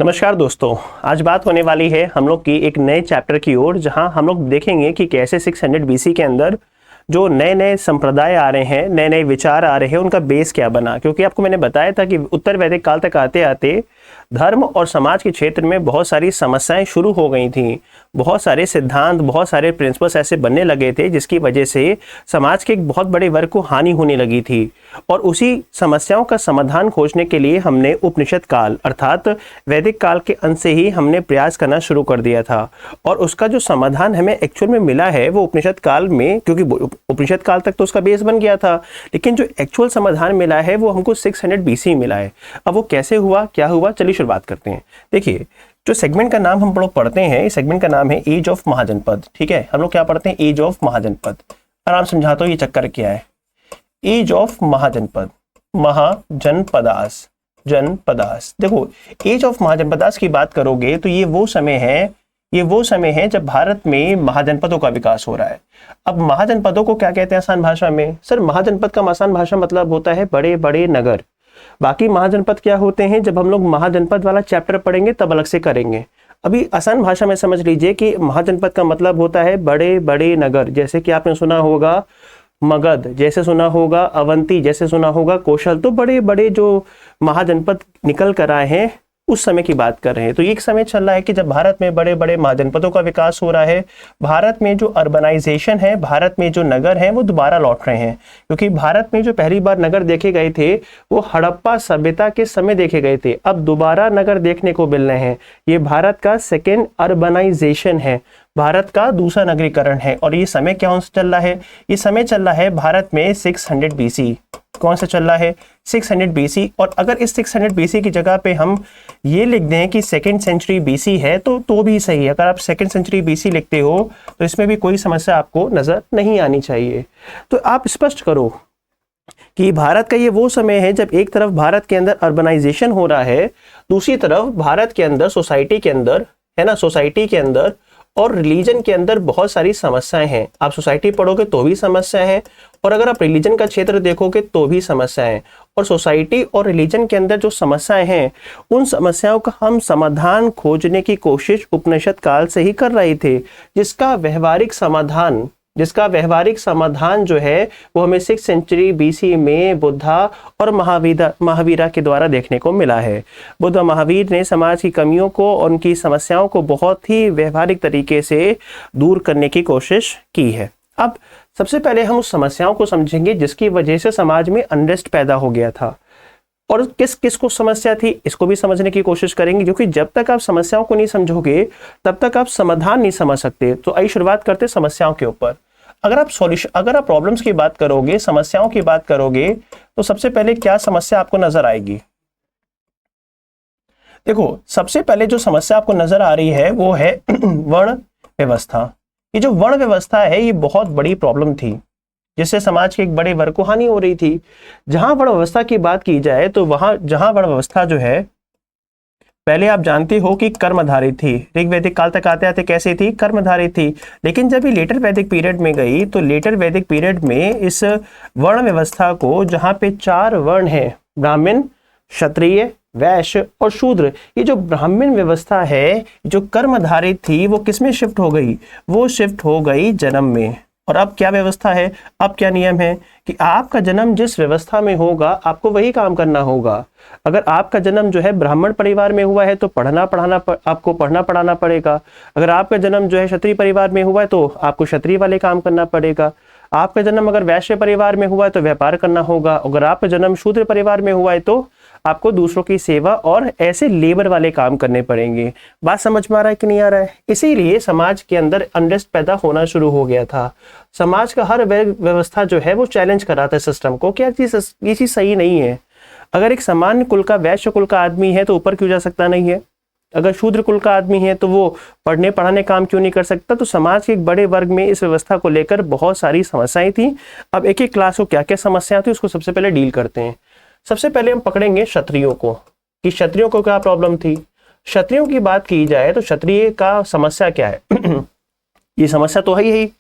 नमस्कार दोस्तों, आज बात होने वाली है हम लोग की एक नए चैप्टर की ओर, जहां हम लोग देखेंगे कि कैसे 600 बीसी के अंदर जो नए नए संप्रदाय आ रहे हैं, नए नए विचार आ रहे हैं, उनका बेस क्या बना। क्योंकि आपको मैंने बताया था कि उत्तर वैदिक काल तक आते आते धर्म और समाज के क्षेत्र में बहुत सारी समस्याएं शुरू हो गई थीं। बहुत सारे सिद्धांत, बहुत सारे प्रिंसिपल्स ऐसे बनने लगे थे जिसकी वजह से समाज के एक बहुत बड़े वर्ग को हानि होने लगी थी। और उसी समस्याओं का समाधान खोजने के लिए हमने उपनिषद काल अर्थात वैदिक काल के अंत से ही हमने प्रयास करना शुरू कर दिया था। और उसका जो समाधान हमें एक्चुअल में मिला है वो उपनिषद काल में, क्योंकि उपनिषद काल तक तो उसका बेस बन गया था, लेकिन जो एक्चुअल समाधान मिला है वो हमको 600 बीसी मिला है। अब वो कैसे हुआ, क्या हुआ, चलिए शुरुआत करते हैं। देखिए, जो सेगमेंट का नाम हम लोग पढ़ते हैं, इस सेगमेंट का नाम है एज ऑफ महाजनपद। ठीक है, हम लोग क्या पढ़ते हैं? Age of Mahajanapada. आराम समझाता हूं ये चक्कर क्या है। Age of Mahajanapada, Mahajanapadas, Janapadas. देखो, एज ऑफ महाजनपदास की बात करोगे तो ये वो समय है जब भारत में महाजनपदों का विकास हो रहा है। अब महाजनपदों को क्या कहते हैं आसान भाषा में? सर, महाजनपद का आसान भाषा मतलब होता है बड़े बड़े नगर। बाकी महाजनपद क्या होते हैं, जब हम लोग महाजनपद वाला चैप्टर पढ़ेंगे तब अलग से करेंगे। अभी आसान भाषा में समझ लीजिए कि महाजनपद का मतलब होता है बड़े बड़े नगर। जैसे कि आपने सुना होगा मगध, जैसे सुना होगा अवंती, जैसे सुना होगा कौशल। तो बड़े बड़े जो महाजनपद निकल कर आए हैं उस समय की बात कर रहे हैं। तो एक समय चल रहा है कि जब भारत में बड़े बड़े महाजनपदों का विकास हो रहा है, भारत में जो अर्बनाइजेशन है, भारत में जो नगर हैं वो दोबारा लौट रहे हैं। क्योंकि भारत में जो पहली बार नगर देखे गए थे वो हड़प्पा सभ्यता के समय देखे गए थे। अब दोबारा नगर देखने को मिल रहे हैं। ये भारत का सेकेंड अर्बनाइजेशन है, भारत का दूसरा नगरीकरण है। और ये समय क्या चल रहा है? ये समय चल रहा है भारत में 600 बीसी। कौन सा चल रहा है? 600 बीसी। और अगर इस 600 बीसी की जगह पे हम ये लिख दें कि सेकेंड सेंचुरी बीसी है तो भी सही है। अगर आप सेकेंड सेंचुरी बीसी लिखते हो तो इसमें भी कोई समस्या आपको नजर नहीं आनी चाहिए। तो आप स्पष्ट करो कि भारत का ये वो समय है जब एक तरफ भारत के अंदर अर्बनाइजेशन हो रहा है, दूसरी तरफ भारत के अंदर सोसाइटी के अंदर, है ना, सोसाइटी के अंदर और रिलीजन के अंदर बहुत सारी समस्याएं हैं। आप सोसाइटी पढ़ोगे तो भी समस्या है, और अगर आप रिलीजन का क्षेत्र देखोगे तो भी समस्या है। और सोसाइटी और रिलीजन के अंदर जो समस्याएं हैं, उन समस्याओं का हम समाधान खोजने की कोशिश उपनिषद काल से ही कर रहे थे, जिसका व्यवहारिक समाधान जो है वो हमें 6th सेंचुरी बीसी में बुद्धा और महावीरा के द्वारा देखने को मिला है। बुद्ध महावीर ने समाज की कमियों को और उनकी समस्याओं को बहुत ही व्यवहारिक तरीके से दूर करने की कोशिश की है। अब सबसे पहले हम उस समस्याओं को समझेंगे जिसकी वजह से समाज में अनरेस्ट पैदा हो गया था, और किस किस को समस्या थी इसको भी समझने की कोशिश करेंगे। क्योंकि जब तक आप समस्याओं को नहीं समझोगे तब तक आप समाधान नहीं समझ सकते। तो आइए शुरुआत करते समस्याओं के ऊपर। अगर आप प्रॉब्लम्स की बात करोगे, समस्याओं की बात करोगे, तो सबसे पहले क्या समस्या आपको नजर आएगी? देखो, सबसे पहले जो समस्या आपको नजर आ रही है वो है वर्ण व्यवस्था। ये जो वर्ण व्यवस्था है ये बहुत बड़ी प्रॉब्लम थी, जिससे समाज के एक बड़े वर्ग को हानि हो रही थी। जहां वर्ण व्यवस्था की बात की जाए तो जहां वर्ण व्यवस्था जो है, पहले आप जानते हो कि कर्मधारित थी। ऋग वैदिक काल तक आते आते कैसे थी? कर्मधारित थी। लेकिन जब ये लेटर वैदिक पीरियड में गई तो लेटर वैदिक पीरियड में इस वर्ण व्यवस्था को, जहां पे 4 वर्ण है, ब्राह्मण, क्षत्रिय, वैश्य और शूद्र, ये जो ब्राह्मण व्यवस्था है जो कर्मधारित थी वो किसमें शिफ्ट हो गई? वो शिफ्ट हो गई जन्म में। और अब क्या व्यवस्था है, अब क्या नियम है कि आपका जन्म जिस व्यवस्था में होगा आपको वही काम करना होगा। अगर आपका जन्म जो है ब्राह्मण परिवार में हुआ है तो आपको पढ़ना पढ़ाना पड़ेगा। अगर आपका जन्म जो है क्षत्रिय परिवार में हुआ है तो आपको क्षत्रिय वाले काम करना पड़ेगा। आपका जन्म अगर वैश्य परिवार में हुआ है तो व्यापार करना होगा। अगर आपका जन्म शूद्र परिवार में हुआ है तो आपको दूसरों की सेवा और ऐसे लेबर वाले काम करने पड़ेंगे। बात समझ में आ रहा है कि नहीं आ रहा है? इसीलिए समाज के अंदर अनरेस्ट पैदा होना शुरू हो गया था। समाज का हर व्यवस्था जो है वो चैलेंज कर रहा था सिस्टम को, क्या ये चीज सही नहीं है। अगर एक सामान्य कुल का, वैश्य कुल का आदमी है तो ऊपर क्यों जा सकता नहीं है? अगर शूद्र कुल का आदमी है तो वो पढ़ने पढ़ाने काम क्यों नहीं कर सकता? तो समाज के एक बड़े वर्ग में इस व्यवस्था को लेकर बहुत सारी समस्याएं थी। अब एक एक क्लास को क्या क्या समस्याएं थी उसको सबसे पहले डील करते हैं। सबसे पहले हम पकड़ेंगे क्षत्रियों को, कि क्षत्रियों को क्या प्रॉब्लम थी। क्षत्रियों की बात की जाए तो क्षत्रिय का समस्या क्या है? ये समस्या तो है ही।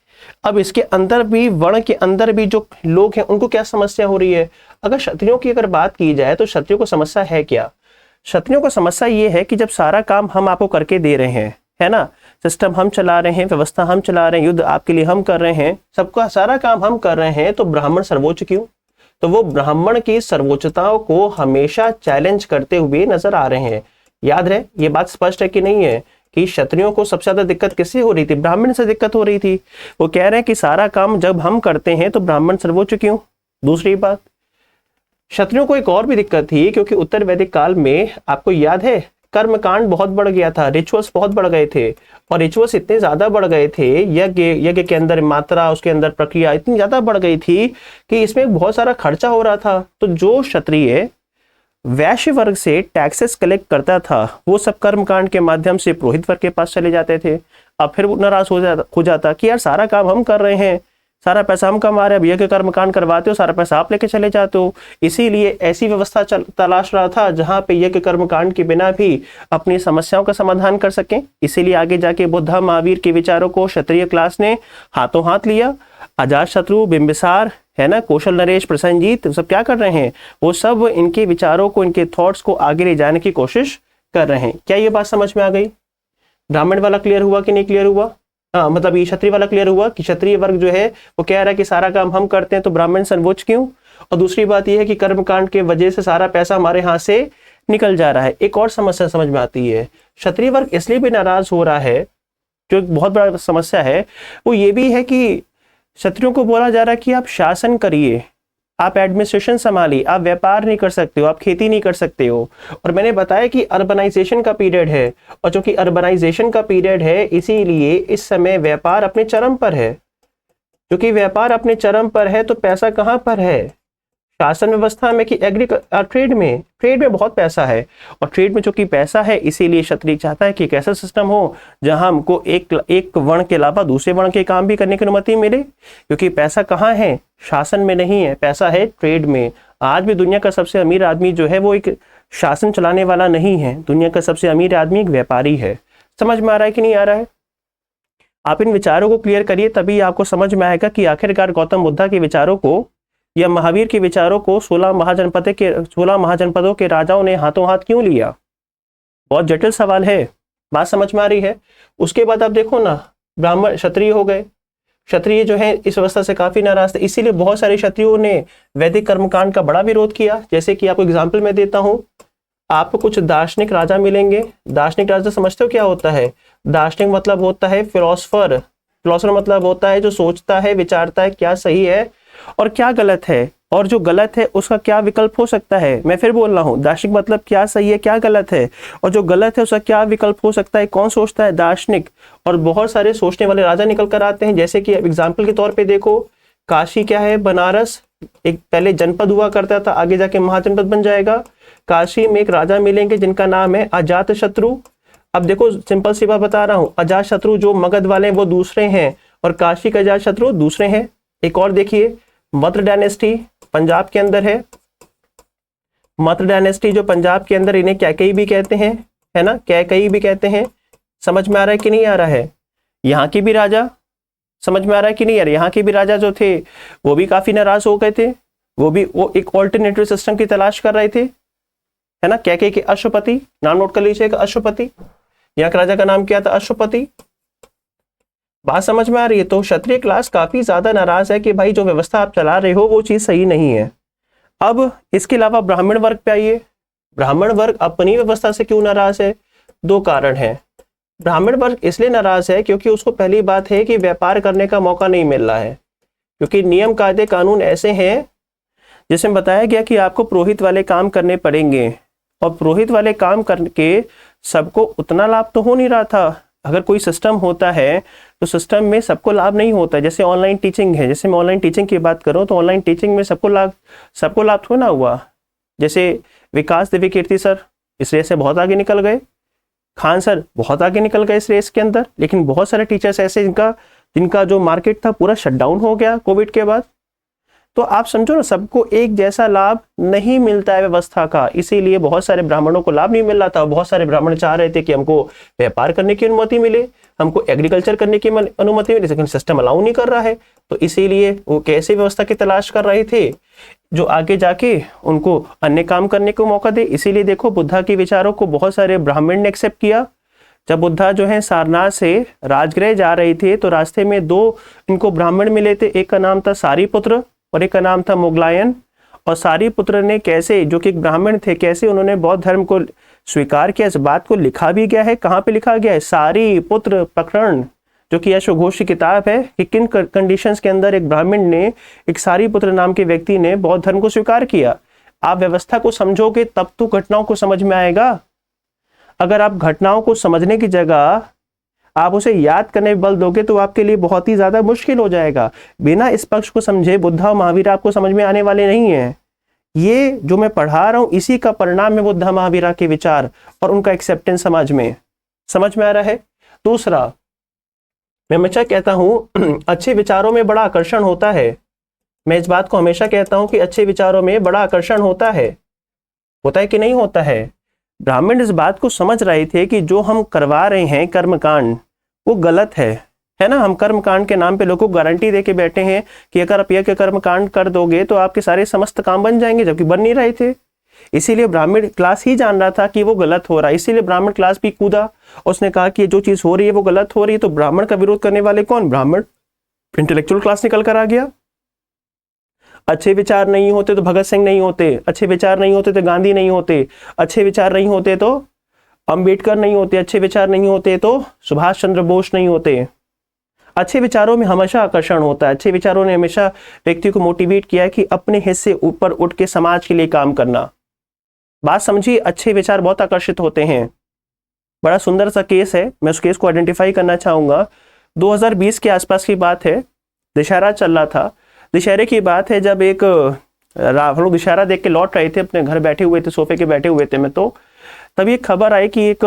अब इसके अंदर भी, वर्ण के अंदर भी जो लोग हैं उनको क्या समस्या हो रही है? अगर क्षत्रियों की अगर बात की जाए तो क्षत्रियों को समस्या है क्या? क्षत्रियों को समस्या ये है कि जब सारा काम हम आपको करके दे रहे हैं, है ना, सिस्टम हम चला रहे हैं, व्यवस्था हम चला रहे हैं, युद्ध आपके लिए हम कर रहे हैं, सबका सारा काम हम कर रहे हैं, तो ब्राह्मण सर्वोच्च क्यों? तो वो ब्राह्मण की सर्वोच्चताओं को हमेशा चैलेंज करते हुए नजर आ रहे हैं। याद रहे, ये बात स्पष्ट है कि नहीं है कि क्षत्रियों को सबसे ज्यादा दिक्कत किससे हो रही थी? ब्राह्मण से दिक्कत हो रही थी। वो कह रहे हैं कि सारा काम जब हम करते हैं तो ब्राह्मण सर्वोच्च क्यों? दूसरी बात, क्षत्रियों को एक और भी दिक्कत थी, क्योंकि उत्तर वैदिक काल में आपको याद है कर्मकांड बहुत बढ़ गया था, रिचुअल्स बहुत बढ़ गए थे, और रिचुअल्स इतने ज्यादा बढ़ गए थे, यज्ञ के अंदर मात्रा, उसके अंदर प्रक्रिया इतनी ज्यादा बढ़ गई थी कि इसमें बहुत सारा खर्चा हो रहा था। तो जो क्षत्रिय वैश्य वर्ग से टैक्सेस कलेक्ट करता था, वो सब कर्मकांड के माध्यम से पुरोहित वर्ग के पास चले जाते थे। अब फिर वो नाराज हो जाता कि यार सारा काम हम कर रहे हैं, सारा पैसा हम कमा रहे हैं, अब यज्ञ कर्मकांड करवाते हो, सारा पैसा आप लेके चले जाते हो। इसीलिए ऐसी व्यवस्था तलाश रहा था जहां पे यज्ञ कर्मकांड के बिना भी अपनी समस्याओं का समाधान कर सकें। इसीलिए आगे जाके बुद्धा महावीर के विचारों को क्षत्रिय क्लास ने हाथों हाथ लिया। अजातशत्रु, बिंबिसार, है ना, कौशल नरेश, प्रसन्नजीत, सब क्या कर रहे हैं? वो सब इनके विचारों को, इनके थॉट्स को आगे ले जाने की कोशिश कर रहे हैं। क्या ये बात समझ में आ गई? ब्राह्मण वाला क्लियर हुआ कि नहीं क्लियर हुआ? हाँ, मतलब ये क्षत्रिय वाला क्लियर हुआ कि क्षत्रिय वर्ग जो है वो कह रहा है कि सारा काम हम करते हैं तो ब्राह्मण सर्वोच्च क्यों? और दूसरी बात यह है कि कर्मकांड के वजह से सारा पैसा हमारे हाथ से निकल जा रहा है। एक और समस्या समझ में आती है, क्षत्रिय वर्ग इसलिए भी नाराज हो रहा है, जो एक बहुत बड़ा समस्या है, वो ये भी है कि क्षत्रियों को बोला जा रहा है कि आप शासन करिए, आप एडमिनिस्ट्रेशन संभालिए, आप व्यापार नहीं कर सकते हो, आप खेती नहीं कर सकते हो। और मैंने बताया कि अर्बनाइजेशन का पीरियड है, और जो कि अर्बनाइजेशन का पीरियड है, इसीलिए इस समय व्यापार अपने चरम पर है। क्योंकि व्यापार अपने चरम पर है तो पैसा कहाँ पर है? शासन व्यवस्था में कि ट्रेड में बहुत पैसा है, और ट्रेड में जो कि पैसा है, इसीलिए क्षत्रिय चाहता है कि एक ऐसा सिस्टम हो जहां हमको एक वर्ण के अलावा दूसरे वर्ण के काम भी करने की अनुमति मिले। क्योंकि पैसा कहाँ है? शासन में नहीं है, पैसा है ट्रेड में। आज भी दुनिया का सबसे अमीर आदमी जो है वो एक शासन चलाने वाला नहीं है, दुनिया का सबसे अमीर आदमी एक व्यापारी है। समझ में आ रहा है कि नहीं आ रहा है? आप इन विचारों को क्लियर करिए, तभी आपको समझ में आएगा कि आखिरकार गौतम बुद्धा के विचारों को या महावीर के विचारों को 16 महाजनपदों के राजाओं ने हाथों हाथ क्यों लिया? बहुत जटिल सवाल है। बात समझ में आ रही है? उसके बाद आप देखो ना, ब्राह्मण क्षत्रिय हो गए, क्षत्रिय जो है इस व्यवस्था से काफी नाराज थे, इसीलिए बहुत सारे क्षत्रियों ने वैदिक कर्मकांड का बड़ा विरोध किया। जैसे कि आपको एग्जाम्पल मैं देता हूं, आपको कुछ दार्शनिक राजा मिलेंगे। दार्शनिक राजा समझते हो क्या होता है? दार्शनिक मतलब होता है फिलोसफर, फिलोसफर मतलब होता है जो सोचता है, विचारता है क्या सही है और क्या गलत है, और जो गलत है उसका क्या विकल्प हो सकता है। मैं फिर बोल रहा हूँ, दार्शनिक मतलब क्या सही है क्या गलत है, और जो गलत है उसका क्या विकल्प हो सकता है। कौन सोचता है? दार्शनिक। और बहुत सारे सोचने वाले राजा निकल कर आते हैं। जैसे कि एग्जाम्पल के तौर पे देखो, काशी क्या है? बनारस एक पहले जनपद हुआ करता था, आगे जाके महाजनपद बन जाएगा। काशी में एक राजा मिलेंगे जिनका नाम है अजातशत्रु। अब देखो सिंपल सी बात बता रहा हूँ, अजातशत्रु जो मगध वाले वो दूसरे हैं, और काशी के अजातशत्रु दूसरे हैं। एक और देखिए, मद्र डायनेस्टी पंजाब के अंदर है। मद्र डायनेस्टी जो पंजाब के अंदर, इन्हें कैकई भी कहते हैं, है ना, कैकई भी कहते हैं। समझ में आ रहा है कि नहीं आ रहा है? यहाँ की भी राजा, समझ में आ रहा है कि नहीं आ रहा है? यहाँ के भी राजा जो थे वो भी काफी नाराज हो गए थे, वो एक ऑल्टरनेटिव सिस्टम की तलाश कर रहे थे, है ना। कैकई के अश्वपति, नाम नोट कर लीजिएगा, अश्वपति। यहाँ के राजा का नाम क्या था? अश्वपति। बात समझ में आ रही है? तो क्षत्रिय क्लास काफी ज्यादा नाराज है कि भाई जो व्यवस्था आप चला रहे हो वो चीज सही नहीं है। अब इसके अलावा ब्राह्मण वर्ग पे आइए। ब्राह्मण वर्ग अपनी व्यवस्था से क्यों नाराज है? दो कारण है। ब्राह्मण वर्ग इसलिए नाराज है क्योंकि उसको पहली बात है कि व्यापार करने का मौका नहीं मिल रहा है, क्योंकि नियम कायदे कानून ऐसे हैं जिसमें बताया गया कि आपको पुरोहित वाले काम करने पड़ेंगे, और पुरोहित वाले काम करके सबको उतना लाभ तो हो नहीं रहा था। अगर कोई सिस्टम होता है तो सिस्टम में सबको लाभ नहीं होता। जैसे ऑनलाइन टीचिंग है, जैसे मैं ऑनलाइन टीचिंग की बात करूं तो ऑनलाइन टीचिंग में सबको लाभ थोड़ा ना हुआ। जैसे विकास देवी कीर्ति सर इस रेस से बहुत आगे निकल गए, खान सर बहुत आगे निकल गए इस रेस के अंदर, लेकिन बहुत सारे टीचर्स ऐसे जिनका जो मार्केट था पूरा शटडाउन हो गया कोविड के बाद। तो आप समझो ना, सबको एक जैसा लाभ नहीं मिलता है व्यवस्था का, इसीलिए बहुत सारे ब्राह्मणों को लाभ नहीं मिल रहा था। बहुत सारे ब्राह्मण चाह रहे थे कि हमको व्यापार करने की अनुमति मिले, हमको एग्रीकल्चर करने की अनुमति मिले, लेकिन सिस्टम अलाउ नहीं कर रहा है। तो इसीलिए वो कैसे व्यवस्था की तलाश कर रहे थे जो आगे जाके उनको अन्य काम करने को मौका दे। इसीलिए देखो बुद्धा के विचारों को बहुत सारे ब्राह्मण ने एक्सेप्ट किया। जब बुद्धा जो है सारनाथ से राजगृह जा रहे थे तो रास्ते में दो इनको ब्राह्मण मिले थे, एक का नाम था सारीपुत्र और एक का नाम था मुगलायन। और सारीपुत्र ने कैसे, जो कि एक ब्राह्मण थे, कैसे उन्होंने बौद्ध धर्म को स्वीकार किया, इस बात को लिखा भी गया है। कहाँ पे लिखा गया है? सारीपुत्र प्रकरण, जो कि यशोघोष की किताब है, कि किन कंडीशंस के अंदर एक ब्राह्मण ने, एक सारीपुत्र नाम के व्यक्ति ने बौद्ध धर्म को स्वीकार किया। आप व्यवस्था को समझोगे तब तो घटनाओं को समझ में आएगा। अगर आप घटनाओं को समझने की जगह आप उसे याद करने में बल दोगे तो आपके लिए बहुत ही ज्यादा मुश्किल हो जाएगा। बिना इस पक्ष को समझे बुद्धा और महावीर आपको समझ में आने वाले नहीं है। ये जो मैं पढ़ा रहा हूं इसी का परिणाम है बुद्धा महावीरा के विचार और उनका एक्सेप्टेंस समाज में। समझ में आ रहा है? दूसरा, मैं हमेशा कहता हूं अच्छे विचारों में बड़ा आकर्षण होता है। मैं इस बात को हमेशा कहता हूं कि अच्छे विचारों में बड़ा आकर्षण होता है कि नहीं होता है? ब्राह्मण इस बात को समझ रहे थे कि जो हम करवा रहे हैं कर्मकांड वो गलत है ना। हम कर्मकांड के नाम पे लोगों को गारंटी दे के बैठे हैं कि अगर आप यह कर्मकांड कर दोगे तो आपके सारे समस्त काम बन जाएंगे, जबकि बन नहीं रहे थे। इसीलिए ब्राह्मण क्लास ही जान रहा था कि वो गलत हो रहा है, इसीलिए ब्राह्मण क्लास भी कूदा। उसने कहा कि जो चीज हो रही है वो गलत हो रही है। तो ब्राह्मण का विरोध करने वाले कौन? ब्राह्मण। इंटेलेक्चुअल क्लास निकल कर आ गया। अच्छे विचार नहीं होते तो भगत सिंह नहीं होते, अच्छे विचार नहीं होते तो गांधी नहीं होते, अच्छे विचार नहीं होते तो अंबेडकर नहीं होते, अच्छे विचार नहीं होते तो सुभाष चंद्र बोस नहीं होते। अच्छे विचारों में हमेशा आकर्षण होता है। अच्छे विचारों ने हमेशा व्यक्ति को मोटिवेट किया है कि अपने हिस्से ऊपर उठ के समाज के लिए काम करना। बात समझिए, अच्छे विचार बहुत आकर्षित होते हैं। बड़ा सुंदर सा केस है, मैं उस केस को आइडेंटिफाई करना चाहूंगा। 2020 के आसपास की बात है, दशहरा चल रहा था। दशहरे की बात है जब एक हम लोग दशहरा देख के लौट रहे थे, अपने घर बैठे हुए थे, सोफे के बैठे हुए थे मैं तो, तभी एक खबर आई कि एक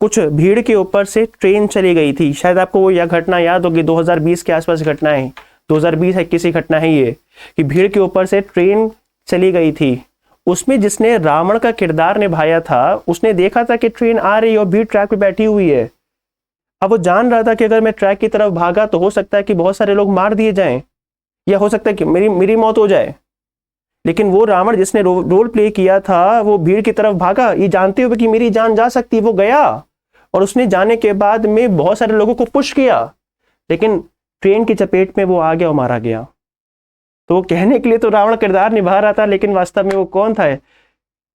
कुछ भीड़ के ऊपर से ट्रेन चली गई थी। शायद आपको वो यह घटना याद होगी, 2020 के आसपास घटना है, 2020-21 की घटना है ये, कि भीड़ के ऊपर से ट्रेन चली गई थी। उसमें जिसने रावण का किरदार निभाया था उसने देखा था कि ट्रेन आ रही है और भीड़ ट्रैक पे बैठी हुई है। अब वो जान रहा था कि अगर मैं ट्रैक की तरफ भागा तो हो सकता है कि बहुत सारे लोग मार दिए जाएं, या हो सकता है कि मेरी मौत हो जाए। लेकिन वो रावण जिसने रोल प्ले किया था वो भीड़ की तरफ भागा, ये जानते हुए कि मेरी जान जा सकती, वो गया और उसने जाने के बाद में बहुत सारे लोगों को पुश किया, लेकिन ट्रेन की चपेट में वो आ गया और मारा गया। तो वो कहने के लिए तो रावण किरदार निभा रहा था, लेकिन वास्तव में वो कौन था?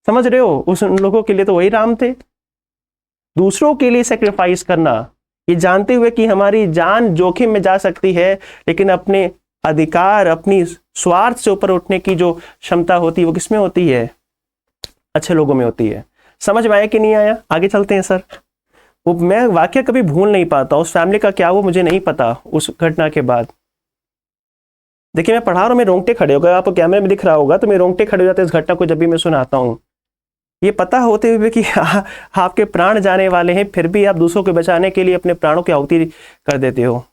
समझ रहे हो? उन लोगों के लिए तो वही राम थे। दूसरों के लिए सेक्रीफाइस करना, ये जानते हुए कि हमारी जान जोखिम में जा सकती है, लेकिन अपने अधिकार, अपनी स्वार्थ से ऊपर उठने की जो क्षमता होती है वो किसमें होती है? अच्छे लोगों में होती है। समझ में आया कि नहीं आया? आगे चलते हैं सर। वो मैं वाकया कभी भूल नहीं पाता, उस फैमिली का क्या वो मुझे नहीं पता। उस घटना के बाद देखिए मैं पढ़ा रहा हूँ, मेरे रोंगटे खड़े हो गए, आपको कैमरे में दिख रहा होगा तो मेरे रोंगटे खड़े हो जाते हैं इस घटना को जब भी मैं सुनाता हूँ। ये पता होते हुए कि आपके प्राण जाने वाले हैं, फिर भी आप दूसरों को बचाने के लिए अपने प्राणों की आहुति कर देते हो।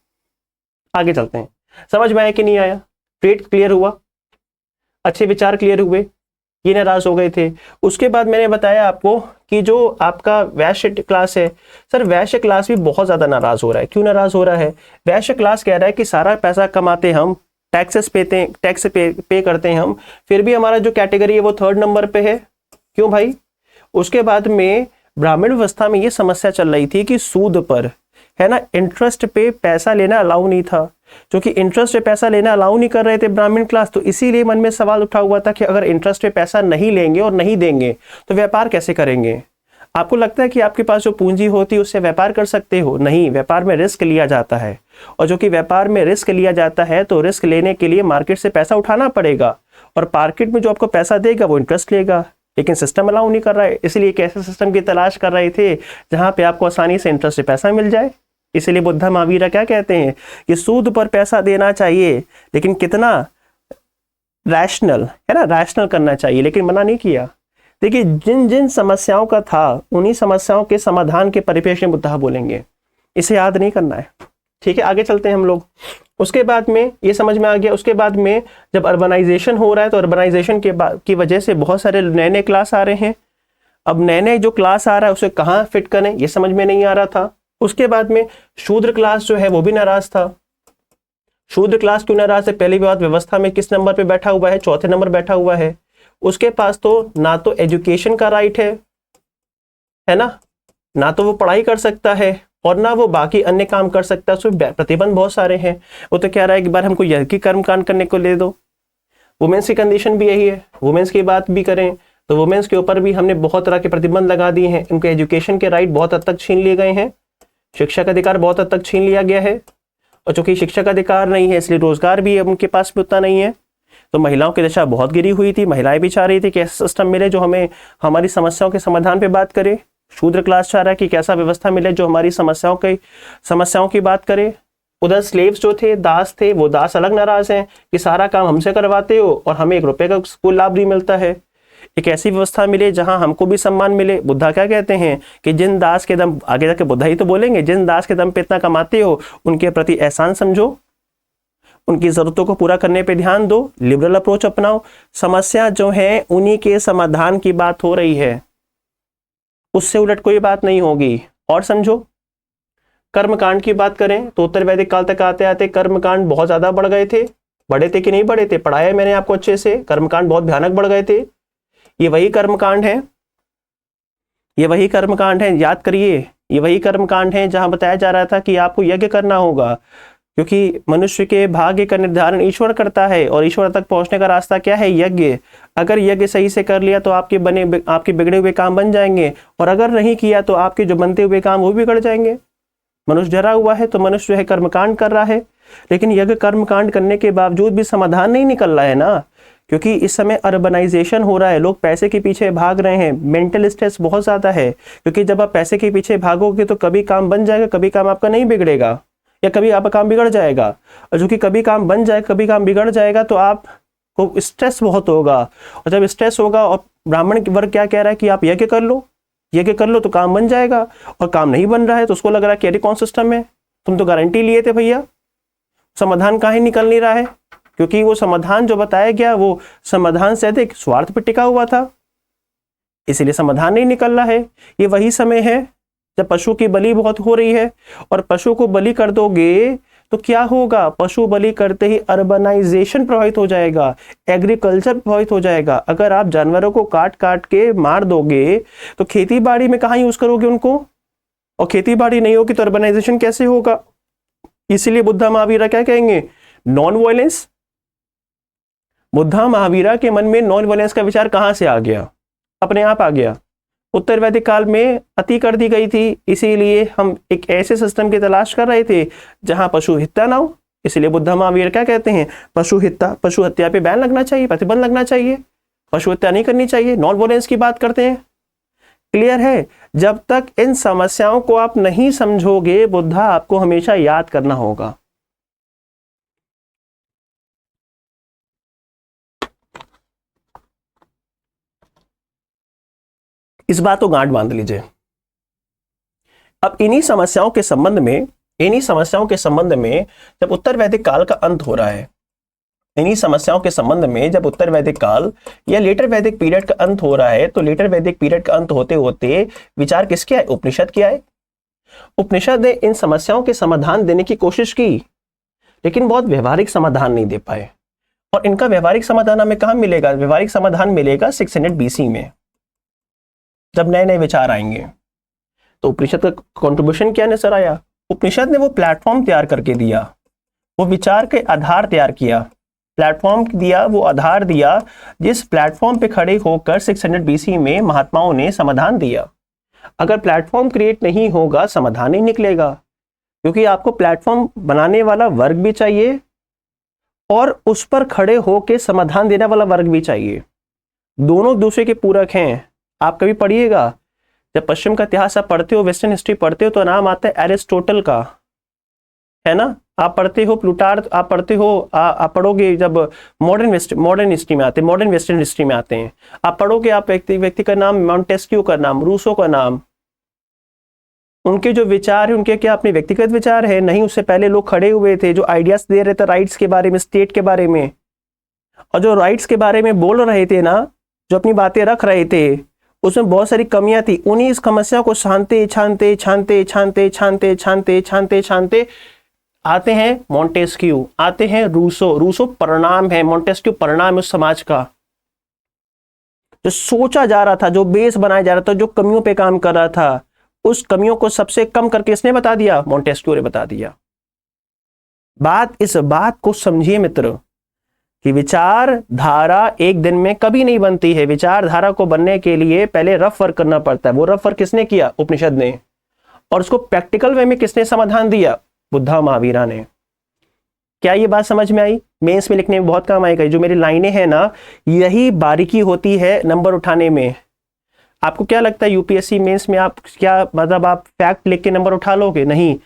आगे चलते हैं। समझ में आया कि नहीं आया? ट्रेड क्लियर हुआ, अच्छे विचार क्लियर हुए, ये नाराज हो गए थे। उसके बाद मैंने बताया आपको कि जो आपका वैश्य क्लास है, सर वैश्य क्लास भी बहुत ज्यादा नाराज हो रहा है। क्यों नाराज हो रहा है? वैश्य क्लास कह रहा है कि सारा पैसा कमाते हम, टैक्स पे करते हैं हम, फिर भी हमारा जो कैटेगरी है वो 3rd नंबर पे है। क्यों भाई? उसके बाद में ब्राह्मण व्यवस्था में ये समस्या चल रही थी कि सूद पर, है ना, इंटरेस्ट पे पैसा लेना अलाउ नहीं था। क्योंकि इंटरेस्ट पे पैसा लेना अलाउ नहीं कर रहे थे ब्राह्मण क्लास, तो इसीलिए मन में सवाल उठा हुआ था कि अगर इंटरेस्ट पे पैसा नहीं लेंगे और नहीं देंगे तो व्यापार कैसे करेंगे? आपको लगता है कि आपके पास जो पूंजी होती है उससे व्यापार कर सकते हो? नहीं, व्यापार में रिस्क लिया जाता है, और जो कि व्यापार में रिस्क लिया जाता है तो रिस्क लेने के लिए मार्केट से पैसा उठाना पड़ेगा, और मार्केट में जो आपको पैसा देगा वो इंटरेस्ट लेगा। लेकिन सिस्टम अलाउ नहीं कर रहा है, इसलिए एक ऐसे सिस्टम की तलाश कर रहे थे जहां पे आपको आसानी से इंटरेस्ट से पैसा मिल जाए। इसलिए बुद्धा महावीरा क्या कहते हैं कि सूद पर पैसा देना चाहिए, लेकिन कितना रैशनल, है ना, रैशनल करना चाहिए, लेकिन मना नहीं किया। देखिए जिन जिन समस्याओं का था उन्हीं समस्याओं के समाधान के परिप्रेक्ष्य में बुद्धा बोलेंगे, इसे याद नहीं करना है। ठीक है, आगे चलते हैं हम लोग। उसके बाद में ये समझ में आ गया। उसके बाद में जब अर्बनाइजेशन हो रहा है तो अर्बनाइजेशन की वजह से बहुत सारे नए नए क्लास आ रहे हैं। अब नए नए जो क्लास आ रहा है उसे कहाँ फिट करें ये समझ में नहीं आ रहा था। उसके बाद में शूद्र क्लास जो है वो भी नाराज था। शूद्र क्लास क्यों नाराज है? पहली बात, व्यवस्था में किस नंबर पे बैठा हुआ है? चौथे नंबर बैठा हुआ है। उसके पास तो ना तो एजुकेशन का राइट है ना, ना तो वो पढ़ाई कर सकता है और ना वो बाकी अन्य काम कर सकता है, उसमें प्रतिबंध बहुत सारे हैं। वो तो कह रहा है कि बार हमको यज्ञ की कर्मकांड करने को ले दो। वुमेन्स की कंडीशन भी यही है। वुमेन्स की बात भी करें तो वुमेन्स के ऊपर भी हमने बहुत तरह के प्रतिबंध लगा दिए हैं। उनके एजुकेशन के राइट बहुत हद तक छीन लिए गए हैं, शिक्षा का अधिकार बहुत हद तक छीन लिया गया है, और चूंकि शिक्षा का अधिकार नहीं है इसलिए रोजगार भी उनके पास भी उतना नहीं है। तो महिलाओं की दशा बहुत गिरी हुई थी। महिलाएं भी चाह रही थी कि ऐसा सिस्टम मिले जो हमें हमारी समस्याओं के समाधान पे बात करे। शूद्र क्लास चाह रहा है कि कैसा व्यवस्था मिले जो हमारी समस्याओं की बात करे। उधर स्लेव्स जो थे, दास थे, वो दास अलग नाराज हैं कि सारा काम हमसे करवाते हो और हमें 1 रुपए का कोई लाभ नहीं मिलता है। एक ऐसी व्यवस्था मिले जहां हमको भी सम्मान मिले। बुद्धा क्या कहते हैं कि जिन दास के दम, आगे जाके बुद्धा ही तो बोलेंगे, जिन दास के दम पे इतना कमाते हो उनके प्रति एहसान समझो, उनकी जरूरतों को पूरा करने पे ध्यान दो, लिबरल अप्रोच अपनाओ। समस्या जो है उन्हीं के समाधान की बात हो रही है, उससे उलट कोई बात नहीं होगी। और समझो, कर्मकांड की बात करें तो उत्तर वैदिक काल तक आते आते कर्मकांड बहुत ज्यादा बढ़ गए थे। बढ़े थे कि नहीं बढ़े थे? पढ़ाया मैंने आपको अच्छे से। कर्मकांड बहुत भयानक बढ़ गए थे। ये वही कर्मकांड है, ये वही कर्मकांड है, याद करिए, ये वही कर्मकांड है जहां बताया जा रहा था कि आपको यज्ञ करना होगा, क्योंकि मनुष्य के भाग्य का निर्धारण ईश्वर करता है और ईश्वर तक पहुंचने का रास्ता क्या है? यज्ञ। अगर यज्ञ सही से कर लिया तो आपके बिगड़े हुए काम बन जाएंगे, और अगर नहीं किया तो आपके जो बनते हुए काम वो बिगड़ जाएंगे। मनुष्य डरा हुआ है तो मनुष्य जो है कर्मकांड कर रहा है, लेकिन यज्ञ कर्मकांड करने के बावजूद भी समाधान नहीं निकल रहा है ना, क्योंकि इस समय अर्बनाइजेशन हो रहा है, लोग पैसे के पीछे भाग रहे हैं, मेंटल स्ट्रेस बहुत ज्यादा है। क्योंकि जब आप पैसे के पीछे भागोगे तो कभी काम बन जाएगा, कभी काम आपका नहीं बिगड़ेगा, या कभी आपका काम बिगड़ जाएगा। और जो कि कभी काम बन जाए कभी काम बिगड़ जाएगा तो आपको स्ट्रेस बहुत होगा, और जब स्ट्रेस होगा, और ब्राह्मण वर्ग क्या कह रहा है कि आप यज्ञ कर लो, यज्ञ कर लो तो काम बन जाएगा, और काम नहीं बन रहा है तो उसको लग रहा है कि अरे कौन सिस्टम है, तुम तो गारंटी लिए थे भैया, समाधान कहाँ निकल नहीं रहा है। क्योंकि वो समाधान जो बताया गया वो समाधान से अधिक स्वार्थ पर टिका हुआ था, इसीलिए समाधान नहीं निकल रहा है। ये वही समय है जब पशु की बलि बहुत हो रही है, और पशु को बलि कर दोगे तो क्या होगा? पशु बलि करते ही अर्बनाइजेशन प्रभावित हो जाएगा, एग्रीकल्चर प्रभावित हो जाएगा। अगर आप जानवरों को काट काट के मार दोगे तो खेती बाड़ी में कहाँ यूज करोगे उनको, और खेती बाड़ी नहीं होगी तो अर्बनाइजेशन कैसे होगा? इसीलिए बुद्धा महावीर क्या कहेंगे? Non violence. बुद्धा महावीर के मन में नॉन वायलेंस का विचार कहां से आ गया? अपने आप आ गया। उत्तर वैदिक काल में अति कर दी गई थी, इसीलिए हम एक ऐसे सिस्टम की तलाश कर रहे थे जहां पशु हत्या ना हो। इसीलिए बुद्धा महावीर क्या कहते हैं? पशु हत्या पे बैन लगना चाहिए, प्रतिबंध लगना चाहिए, पशु हत्या नहीं करनी चाहिए, नॉन वायलेंस की बात करते हैं। क्लियर है? जब तक इन समस्याओं को आप नहीं समझोगे, बुद्धा आपको हमेशा याद करना होगा। इस बात को गांठ बांध लीजिए। अब इन्हीं समस्याओं के संबंध में जब उत्तर वैदिक काल का अंत हो रहा है, इन्हीं समस्याओं के संबंध में जब उत्तर वैदिक काल या लेटर वैदिक पीरियड का अंत हो रहा है, तो लेटर वैदिक पीरियड का अंत होते होते विचार किसके आए? उपनिषद के आए। उपनिषद ने इन समस्याओं के समाधान देने की कोशिश की, लेकिन बहुत व्यवहारिक समाधान नहीं दे पाए। और इनका व्यवहारिक समाधान हमें कहां मिलेगा? व्यवहारिक समाधान मिलेगा 600 BC में, जब नए नए विचार आएंगे। तो उपनिषद का कंट्रीब्यूशन क्या नजर आया? उपनिषद ने वो प्लेटफॉर्म तैयार करके दिया, वो विचार के आधार तैयार किया, प्लेटफॉर्म दिया, वो आधार दिया, जिस प्लेटफॉर्म पे खड़े होकर 600 BC में महात्माओं ने समाधान दिया। अगर प्लेटफॉर्म क्रिएट नहीं होगा, समाधान नहीं निकलेगा, क्योंकि आपको प्लेटफॉर्म बनाने वाला वर्ग भी चाहिए और उस पर खड़े होकर समाधान देने वाला वर्ग भी चाहिए। दोनों दूसरे के पूरक हैं। आप कभी पढ़िएगा, जब पश्चिम का इतिहास आप पढ़ते हो, वेस्टर्न हिस्ट्री पढ़ते हो, तो नाम आता है एरिस्टोटल का, है ना? आप पढ़ते हो प्लूटार्क, आप पढ़ते हो, आप पढ़ोगे जब मॉडर्न हिस्ट्री में आते हैं, मॉडर्न वेस्टर्न हिस्ट्री में आते हैं, आप पढ़ोगे, आप व्यक्ति का नाम, मॉन्टेस्क्यू का नाम, रूसो का नाम, उनके जो विचार है, उनके क्या अपने व्यक्तिगत विचार है? नहीं, उससे पहले लोग खड़े हुए थे जो आइडियाज दे रहे थे राइट्स के बारे में, स्टेट के बारे में, और जो राइट्स के बारे में बोल रहे थे ना, जो अपनी बातें रख रहे थे, उसमें बहुत सारी कमियां थी। उन्हीं इस समस्या को छानते आते हैं मॉन्टेस्क्यू, आते हैं रूसो। रूसो परिणाम है, मॉन्टेस्क्यू परिणाम है उस समाज का जो सोचा जा रहा था, जो बेस बनाया जा रहा था, जो कमियों पे काम कर रहा था, उस कमियों को सबसे कम करके इसने बता दिया, मॉन्टेस्क्यू ने बता दिया। इस बात को समझिए मित्र कि विचारधारा एक दिन में कभी नहीं बनती है। विचारधारा को बनने के लिए पहले रफ वर्क करना पड़ता है। वो रफ वर्क किसने किया? उपनिषद ने। और उसको प्रैक्टिकल वे में किसने समाधान दिया? बुद्धा महावीरा ने। क्या ये बात समझ में आई? मेंस में लिखने में बहुत काम आएगा। जो मेरी लाइनें हैं ना, यही बारीकी होती है नंबर उठाने में। आपको क्या लगता है यूपीएससी मेंस में आप क्या मतलब आप फैक्ट लिख के नंबर उठा लोगे? नहीं,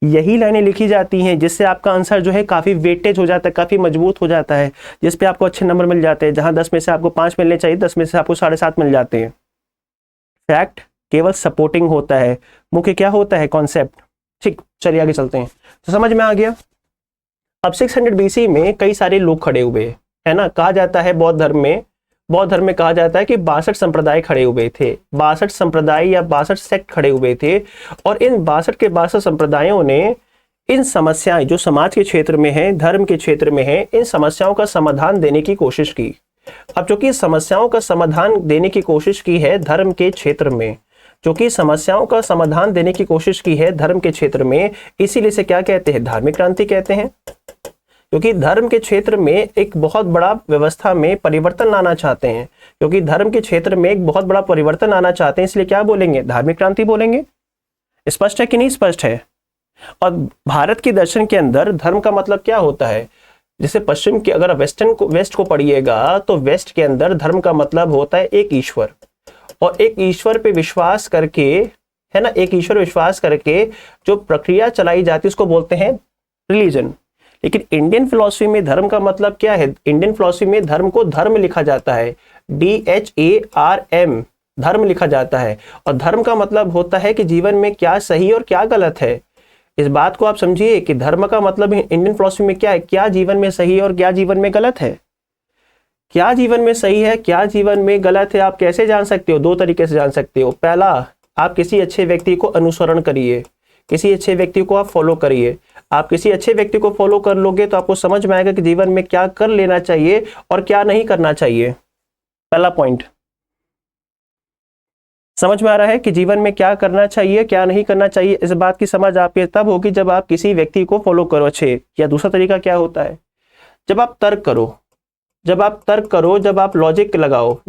यही लाइनें लिखी जाती हैं जिससे आपका आंसर जो है काफी वेटेज हो जाता है, काफी मजबूत हो जाता है, जिस पे आपको अच्छे नंबर मिल जाते हैं। जहां 10 में से आपको 5 मिलने चाहिए, 10 में से आपको 7.5 मिल जाते हैं। फैक्ट केवल सपोर्टिंग होता है, मुख्य क्या होता है? कॉन्सेप्ट। ठीक, चलिए आगे चलते हैं। तो समझ में आ गया। अब 600 BC में कई सारे लोग खड़े हुए है ना। कहा जाता है बौद्ध धर्म में कहा जाता है कि 62 संप्रदाय खड़े हुए थे। 62 संप्रदाय या 62 सेक्ट खड़े हुए थे। और इन 62 के 62 संप्रदायों ने इन समस्याएं जो समाज के क्षेत्र में है, धर्म के क्षेत्र में है, इन समस्याओं का समाधान देने की कोशिश की। अब चूंकि समस्याओं का समाधान देने की कोशिश की है धर्म के क्षेत्र में, क्योंकि समस्याओं का समाधान देने की कोशिश की है धर्म के क्षेत्र में, इसीलिए इसे क्या कहते हैं? धार्मिक क्रांति कहते हैं। क्योंकि धर्म के क्षेत्र में एक बहुत बड़ा व्यवस्था में परिवर्तन लाना चाहते हैं, क्योंकि धर्म के क्षेत्र में एक बहुत बड़ा परिवर्तन लाना चाहते हैं, इसलिए क्या बोलेंगे? धार्मिक क्रांति बोलेंगे। स्पष्ट है कि नहीं स्पष्ट है? और भारत के दर्शन के अंदर धर्म का मतलब क्या होता है? जैसे पश्चिम के अगर वेस्ट को पढ़िएगा तो वेस्ट के अंदर धर्म का मतलब होता है एक ईश्वर, और एक ईश्वर पे विश्वास करके, है ना, एक ईश्वर विश्वास करके जो प्रक्रिया चलाई जाती है उसको बोलते हैं रिलीजन। लेकिन इंडियन फिलॉसफी में धर्म का मतलब क्या है? इंडियन फिलॉसफी में धर्म को धर्म लिखा जाता है, DHARM, धर्म लिखा जाता है। और धर्म का मतलब होता है कि जीवन में क्या सही और क्या गलत है। इस बात को आप समझिए कि धर्म का मतलब इंडियन फिलॉसफी में क्या है? क्या जीवन में सही और क्या जीवन में गलत है। क्या जीवन में सही है, क्या जीवन में गलत है, आप कैसे जान सकते हो? 2 तरीके से जान सकते हो। पहला, आप किसी अच्छे व्यक्ति को अनुसरण करिए, किसी अच्छे व्यक्ति को आप फॉलो करिए। आप किसी अच्छे व्यक्ति को फॉलो कर लोगे तो आपको समझ में आएगा कि जीवन में क्या कर लेना चाहिए और क्या नहीं करना चाहिए। पहला पॉइंट समझ में आ रहा है कि जीवन में क्या करना चाहिए, क्या नहीं करना चाहिए। इस बात की समझ आपको तब होगी जब आप किसी व्यक्ति को फॉलो करो अच्छे। या दूसरा तरीका क्या होता है? जब आप तर्क करो, जब आप लॉजिक लगाओ,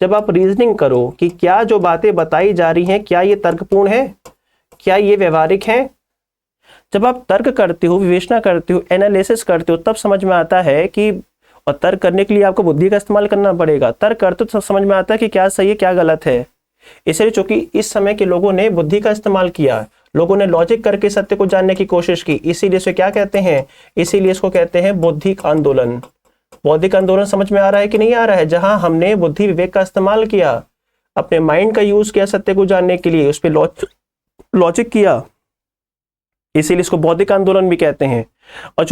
जब आप रीजनिंग करो कि क्या जो बातें बताई जा रही हैं क्या ये तर्कपूर्ण है, क्या ये व्यवहारिक है। जब आप तर्क करते हो, विवेचना करते हो, एनालिसिस करते हो, तब समझ में आता है कि, और तर्क करने के लिए आपको बुद्धि का इस्तेमाल करना पड़ेगा। तर्क करते तो समझ में आता है कि क्या सही है क्या गलत है। इसलिए चूंकि इस समय के लोगों ने बुद्धि का इस्तेमाल किया, लोगों ने लॉजिक करके सत्य को जानने की कोशिश की, इसीलिए इसे क्या कहते हैं? इसीलिए इसको कहते हैं बौद्धिक आंदोलन। बौद्धिक आंदोलन समझ में आ रहा है कि नहीं आ रहा है? जहां हमने बुद्धि विवेक का इस्तेमाल किया, अपने माइंड का यूज किया सत्य को जानने के लिए, उस पर लॉजिक किया, इसीलिए इसको बौद्धिक आंदोलन भी कहते हैं। और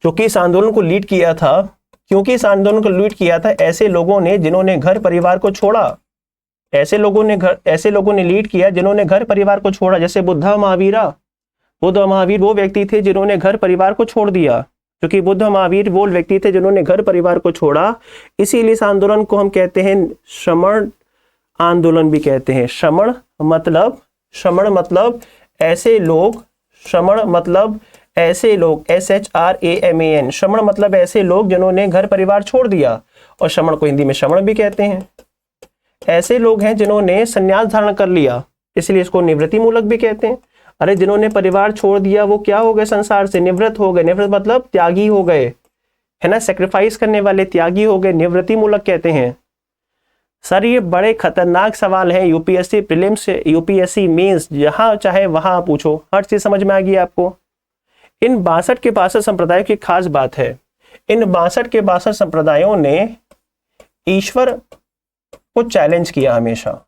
चूंकि इस आंदोलन को लीड किया था, ऐसे लोगों ने जिन्होंने घर परिवार को छोड़ा, ऐसे लोगों ने लीड किया जिन्होंने घर परिवार को छोड़ा। जैसे बुद्ध महावीर वो व्यक्ति थे जिन्होंने घर परिवार को छोड़ दिया, क्योंकि बुद्ध महावीर वो व्यक्ति थे जिन्होंने घर परिवार को छोड़ा। इसीलिए इस आंदोलन को हम कहते हैं श्रमण आंदोलन भी कहते हैं। श्रमण मतलब ऐसे लोग, SHRAMAN, श्रमण मतलब ऐसे लोग जिन्होंने घर परिवार छोड़ दिया। और श्रमण को हिंदी में श्रमण भी कहते हैं। ऐसे लोग हैं जिन्होंने संन्यास धारण कर लिया, इसलिए इसको निवृत्ति मूलक भी कहते हैं। अरे जिन्होंने परिवार छोड़ दिया वो क्या हो गए? संसार से निवृत्त हो गए। निवृत्त मतलब त्यागी हो गए, है ना, सेक्रीफाइस करने वाले त्यागी हो गए, निवृत्ति मूलक कहते हैं। सर ये बड़े खतरनाक सवाल हैं। यूपीएससी प्रीलिम्स से यूपीएससी मेंस, जहां चाहे वहां पूछो, हर चीज समझ में आ गई आपको। इन 62 के 62 संप्रदायों की खास बात है, इन 62 के 62 संप्रदायों ने ईश्वर को चैलेंज किया हमेशा।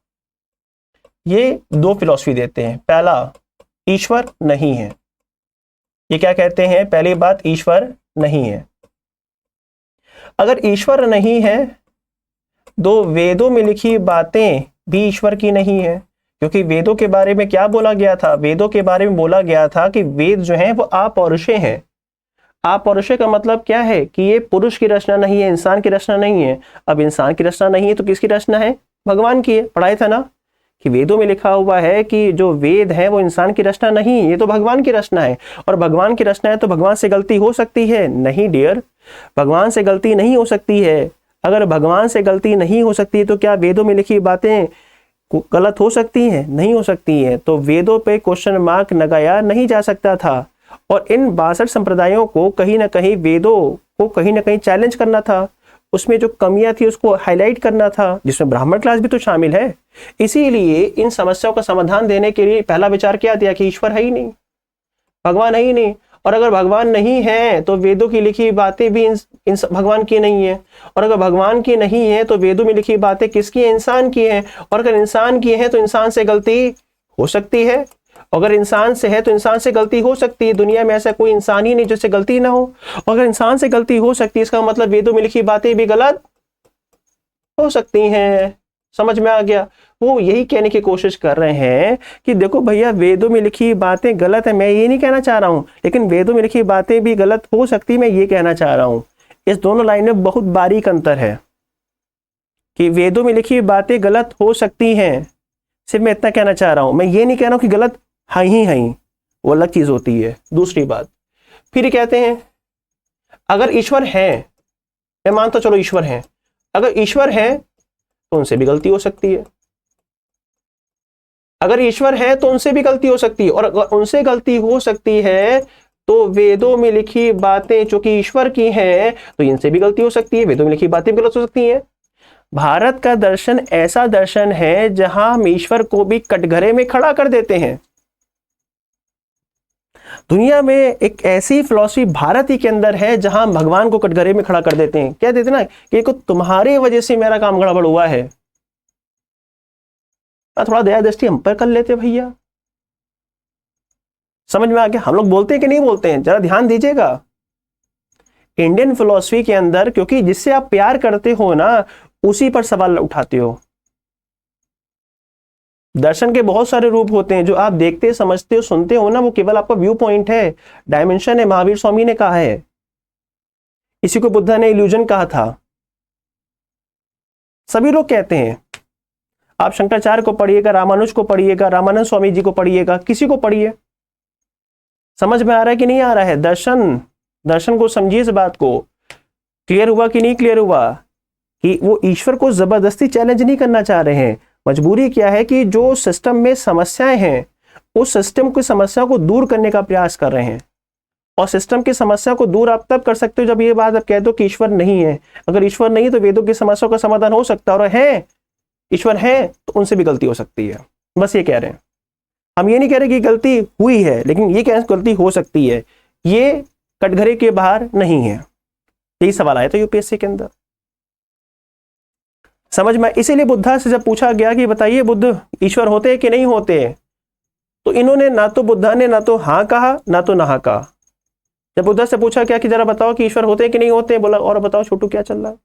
ये 2 फिलॉसफी देते हैं। पहला, ईश्वर नहीं है। ये क्या कहते हैं? पहली बात, ईश्वर नहीं है। अगर ईश्वर नहीं है, 2 वेदों में लिखी बातें भी ईश्वर की नहीं है, क्योंकि वेदों के बारे में क्या बोला गया था? वेदों के बारे में बोला गया था कि वेद जो है वो अपौरुषेय हैं। अपौरुषेय का मतलब क्या है कि ये पुरुष की रचना नहीं है, इंसान की रचना नहीं है। अब इंसान की रचना नहीं है तो किसकी रचना है? भगवान की है। पढ़ाया था ना कि वेदों में लिखा हुआ है कि जो वेद है वो इंसान की रचना नहीं, ये तो भगवान की रचना है। और भगवान की रचना है तो भगवान से गलती हो सकती है? नहीं डियर, भगवान से गलती नहीं हो सकती है। अगर भगवान से गलती नहीं हो सकती तो क्या वेदों में लिखी बातें गलत हो सकती हैं? नहीं हो सकती हैं। तो वेदों पे क्वेश्चन मार्क लगाया नहीं जा सकता था। और इन 62 संप्रदायों को कहीं ना कहीं वेदों को कहीं ना कहीं चैलेंज करना था, उसमें जो कमियां थी उसको हाईलाइट करना था, जिसमें ब्राह्मण क्लास भी तो शामिल है। इसीलिए इन समस्याओं का समाधान देने के लिए पहला विचार क्या दिया कि ईश्वर है ही नहीं, भगवान है ही नहीं। और अगर भगवान नहीं है तो वेदों की लिखी बातें भी इन भगवान की नहीं है। और अगर भगवान की नहीं है तो वेदों में लिखी बातें किसकी है? इंसान की है। और अगर इंसान की है तो इंसान से गलती हो सकती है। अगर इंसान से है तो इंसान से गलती हो सकती है। दुनिया में ऐसा कोई इंसान ही नहीं जिससे गलती ना हो। अगर इंसान से गलती हो सकती है इसका मतलब वेदों में लिखी बातें भी गलत हो सकती हैं। समझ में आ गया? वो यही कहने की कोशिश कर रहे हैं कि देखो भैया, वेदों में लिखी बातें गलत है, मैं ये नहीं कहना चाह रहा हूं, लेकिन वेदों में लिखी बातें भी गलत हो सकती, मैं ये कहना चाह रहा हूं। इस दोनों लाइन में बहुत बारीक अंतर है कि वेदों में लिखी बातें गलत हो सकती हैं, सिर्फ मैं इतना कहना चाह रहा हूं। मैं ये नहीं कह रहा हूं कि गलत है ही है, वो अलग चीज होती है। दूसरी बात, फिर कहते हैं अगर ईश्वर है, मैं मानता चलो ईश्वर है, अगर ईश्वर है तो उनसे भी गलती हो सकती है। अगर ईश्वर है तो उनसे भी गलती हो सकती है। और अगर उनसे गलती हो सकती है तो वेदों में लिखी बातें जो कि ईश्वर की हैं तो इनसे भी गलती हो सकती है, वेदों में लिखी बातें भी गलत हो सकती हैं। भारत का दर्शन ऐसा दर्शन है जहां हम ईश्वर को भी कटघरे में खड़ा कर देते हैं। दुनिया में एक ऐसी फिलॉसफी भारत ही के अंदर है जहां भगवान को कटघरे में खड़ा कर देते हैं। कह देते ना कि तुम्हारी वजह से मेरा काम गड़बड़ हुआ है, थोड़ा दया दृष्टि हम पर कर लेते भैया। समझ में आ गया? हम लोग बोलते हैं कि नहीं बोलते हैं? जरा ध्यान दीजिएगा। इंडियन फिलॉसफी के अंदर, क्योंकि जिससे आप प्यार करते हो ना उसी पर सवाल उठाते हो। दर्शन के बहुत सारे रूप होते हैं, जो आप देखते समझते हो सुनते हो ना, वो केवल आपका व्यू पॉइंट है, डायमेंशन है। महावीर स्वामी ने कहा है, इसी को बुद्धा ने इल्यूजन कहा था। सभी लोग कहते हैं। आप शंकराचार्य को पढ़िएगा, रामानुज को पढ़िएगा, रामानंद स्वामी जी को पढ़िएगा, किसी को पढ़िए। समझ में आ रहा है कि नहीं आ रहा है? दर्शन को समझिए, इस बात को क्लियर हुआ कि नहीं क्लियर हुआ कि वो ईश्वर को जबरदस्ती चैलेंज नहीं करना चाह रहे हैं। मजबूरी क्या है कि जो सिस्टम में समस्याएं हैं उस सिस्टम की समस्या को दूर करने का प्रयास कर रहे हैं। और सिस्टम की समस्या को दूर आप तब कर सकते हो जब ये बात आप कह दो कि ईश्वर नहीं है। अगर ईश्वर नहीं तो वेदों की समस्या का समाधान हो सकता है। और है, ईश्वर है तो उनसे भी गलती हो सकती है। बस ये कह रहे हैं। हम ये नहीं कह रहे कि गलती हुई है, लेकिन ये कह रहे गलती हो सकती है। ये कटघरे के बाहर नहीं है। यही सवाल आया था यूपीएससी के अंदर। समझ में? इसीलिए बुद्धा से जब पूछा गया कि बताइए बुद्ध ईश्वर होते हैं कि नहीं होते, तो इन्होंने ना तो बुद्धा ने ना तो हाँ कहा ना तो ना कहा। जब बुद्धा से पूछा क्या कि जरा बताओ कि ईश्वर होते हैं कि नहीं होते, बोला और बताओ छोटू क्या चल रहा है,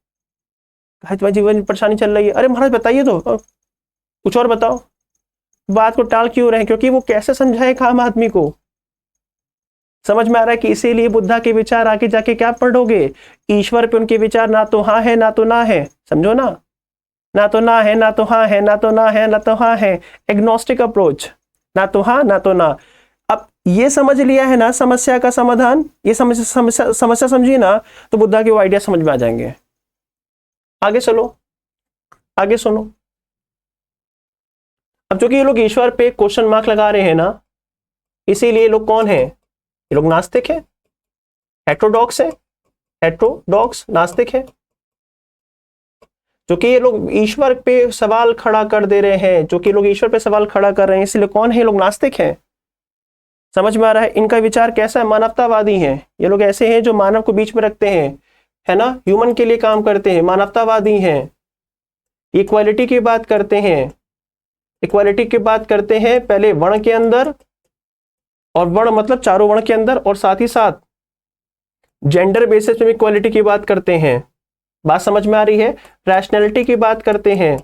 कहा तुम्हारे जीवन में परेशानी चल रही है। अरे महाराज बताइए तो कुछ और बताओ, बात को टाल क्यों रहे? क्योंकि वो कैसे समझाए आम आदमी को। समझ में आ रहा है कि इसीलिए बुद्धा के विचार आगे जाके क्या पढ़ोगे, ईश्वर पे उनके विचार ना तो हाँ है ना तो ना है। समझो ना, ना तो ना है ना तो हाँ है, ना तो ना है ना तो हाँ है। एग्नोस्टिक अप्रोच, ना तो हाँ ना तो ना। अब ये समझ लिया है ना समस्या का समाधान, ये समस्या समझिए ना, तो बुद्धा के वो आइडिया समझ में आ जाएंगे। आगे चलो, आगे सुनो। अब चूंकि ये लोग ईश्वर पे क्वेश्चन मार्क लगा रहे हैं ना, इसीलिए ये लोग कौन है? ये लोग नास्तिक है, हेट्रोडॉक्स है, हेट्रोडॉक्स नास्तिक है। क्योंकि ये लोग ईश्वर पे सवाल खड़ा कर दे रहे हैं, जो कि लोग ईश्वर पे सवाल खड़ा कर रहे हैं, इसलिए कौन है? ये लोग नास्तिक हैं। समझ में आ रहा है? इनका विचार कैसा है? मानवतावादी हैं। ये लोग ऐसे हैं जो मानव को बीच में रखते हैं, है ना, ह्यूमन के लिए काम करते हैं, मानवतावादी हैं। इक्वालिटी की बात करते हैं, इक्वालिटी की बात करते हैं पहले वर्ण के अंदर, और वर्ण मतलब चारों वर्ण के अंदर, और साथ ही साथ जेंडर बेसिस में इक्वालिटी की बात करते हैं। बात समझ में आ रही है? रैशनैलिटी की बात करते हैं।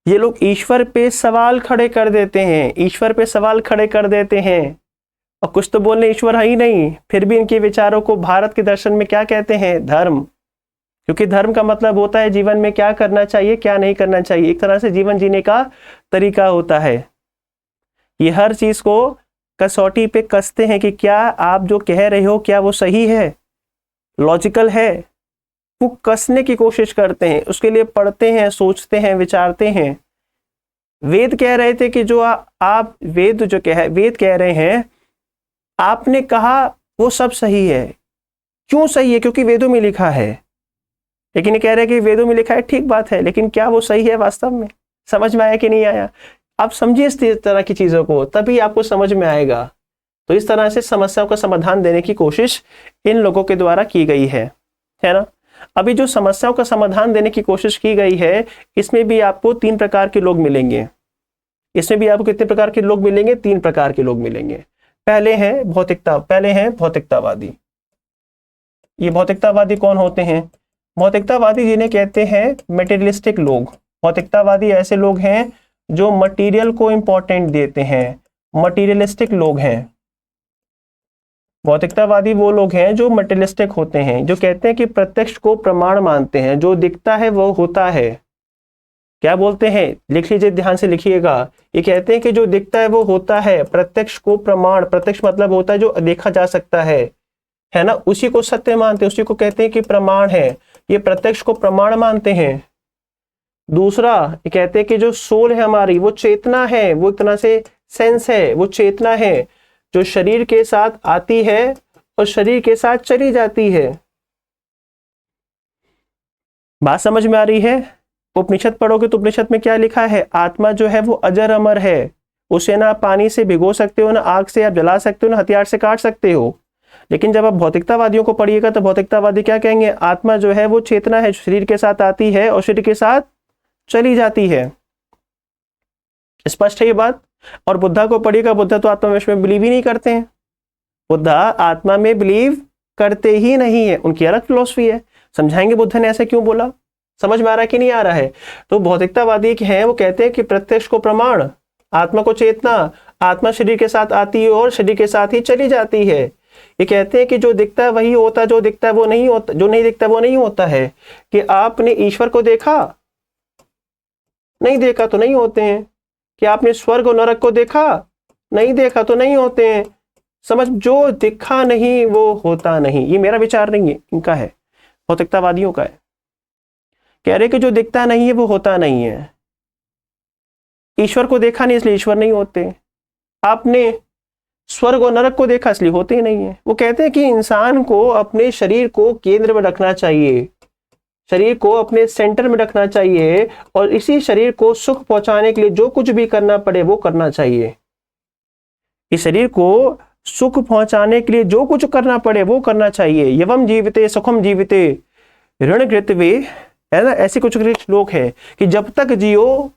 ये लोग ईश्वर पे सवाल खड़े कर देते हैं, ईश्वर पे सवाल खड़े कर देते हैं, और कुछ तो बोलने ईश्वर है ही नहीं, फिर भी इनके विचारों को भारत के दर्शन में क्या कहते हैं? धर्म। क्योंकि धर्म का मतलब होता है जीवन में क्या करना चाहिए, क्या नहीं करना चाहिए, एक तरह से जीवन जीने का तरीका होता है। ये हर चीज को कसौटी पे कसते हैं कि क्या आप जो कह रहे हो क्या वो सही है, लॉजिकल है, वो कसने की कोशिश करते हैं, उसके लिए पढ़ते हैं, सोचते हैं, विचारते हैं। वेद कह रहे थे कि जो आप वेद वेद कह रहे हैं, आपने कहा वो सब सही है। क्यों सही है? क्योंकि वेदों में लिखा है। लेकिन ये कह रहे हैं कि वेदों में लिखा है, ठीक बात है, लेकिन क्या वो सही है वास्तव में? समझ में आया कि नहीं आया? आप समझिए इस तरह की चीजों को, तभी आपको समझ में आएगा। तो इस तरह से समस्याओं का समाधान देने की कोशिश इन लोगों के द्वारा की गई है ना। अभी जो समस्याओं का समाधान देने की कोशिश की गई है, इसमें भी आपको 3 प्रकार के लोग मिलेंगे। इसमें भी आपको कितने प्रकार के लोग मिलेंगे? 3 प्रकार के लोग मिलेंगे। पहले हैं भौतिकतावादी। ये भौतिकतावादी कौन होते हैं? भौतिकतावादी जिन्हें कहते हैं मटेरियलिस्टिक लोग। भौतिकतावादी ऐसे लोग हैं जो मटेरियल को इंपॉर्टेंट देते हैं, मटेरियलिस्टिक लोग हैं। भौतिकतावादी वो लोग हैं जो मटेरियलिस्टिक होते हैं, जो कहते हैं कि प्रत्यक्ष को प्रमाण मानते हैं, जो दिखता है वो होता है। क्या बोलते हैं? लिख लीजिए, ध्यान से लिखिएगा। ये कहते हैं कि जो दिखता है वो होता है, प्रत्यक्ष को प्रमाण, प्रत्यक्ष मतलब होता है जो देखा जा सकता है ना, उसी को सत्य मानते हैं, उसी को कहते हैं कि प्रमाण है। ये प्रत्यक्ष को प्रमाण मानते हैं। दूसरा, ये कहते हैं कि जो सोल है हमारी, वो चेतना है, वो एक तरह से सेंस है, वो चेतना है जो शरीर के साथ आती है और शरीर के साथ चली जाती है। बात समझ में आ रही है? उपनिषद पढ़ोगे तो उपनिषद में क्या लिखा है? आत्मा जो है वो अजर अमर है, उसे ना पानी से भिगो सकते हो, ना आग से आप जला सकते हो, ना हथियार से काट सकते हो। लेकिन जब आप भौतिकतावादियों को पढ़िएगा तो भौतिकतावादी क्या कहेंगे? आत्मा जो है वो चेतना है, शरीर के साथ आती है और शरीर के साथ चली जाती है। स्पष्ट है ये बात? और बुद्धा को पढ़िएगा, बुद्धा तो आत्मा में बिलीव ही नहीं करते हैं। बुद्धा आत्मा में बिलीव करते ही नहीं है, उनकी अलग फिलॉसफी है। समझाएंगे बुद्धा ने ऐसा क्यों बोला? समझ में आ रहा है कि नहीं आ रहा है? तो भौतिकतावादी हैं, वो कहते हैं कि प्रत्यक्ष को प्रमाण, आत्मा को चेतना, आत्मा शरीर के साथ आती है और शरीर के साथ ही चली जाती है। ये कहते हैं कि जो दिखता है वही होता है, जो दिखता है वो नहीं होता, जो नहीं दिखता वो नहीं होता है। कि आपने ईश्वर को देखा? नहीं देखा तो नहीं होते हैं। कि आपने स्वर्ग और नरक को देखा? नहीं देखा तो नहीं होते हैं। समझ, जो दिखा नहीं वो होता नहीं। ये मेरा विचार नहीं है, इनका है, भौतिकतावादियों का है। कह रहे कि जो दिखता नहीं है वो होता नहीं है। ईश्वर को देखा नहीं इसलिए ईश्वर नहीं होते। आपने स्वर्ग और नरक को देखा इसलिए होते ही नहीं है। वो कहते हैं कि इंसान को अपने शरीर को केंद्र में रखना चाहिए, शरीर को अपने सेंटर में रखना चाहिए, और इसी शरीर को सुख पहुंचाने के लिए जो कुछ भी करना पड़े वो करना चाहिए। इस शरीर को सुख पहुंचाने के लिए जो कुछ करना पड़े वो करना चाहिए। यवम जीविते सुखम जीविते ऋण कृतवे, है ना। ऐसे कुछ लोग हैं कि जब तक जियो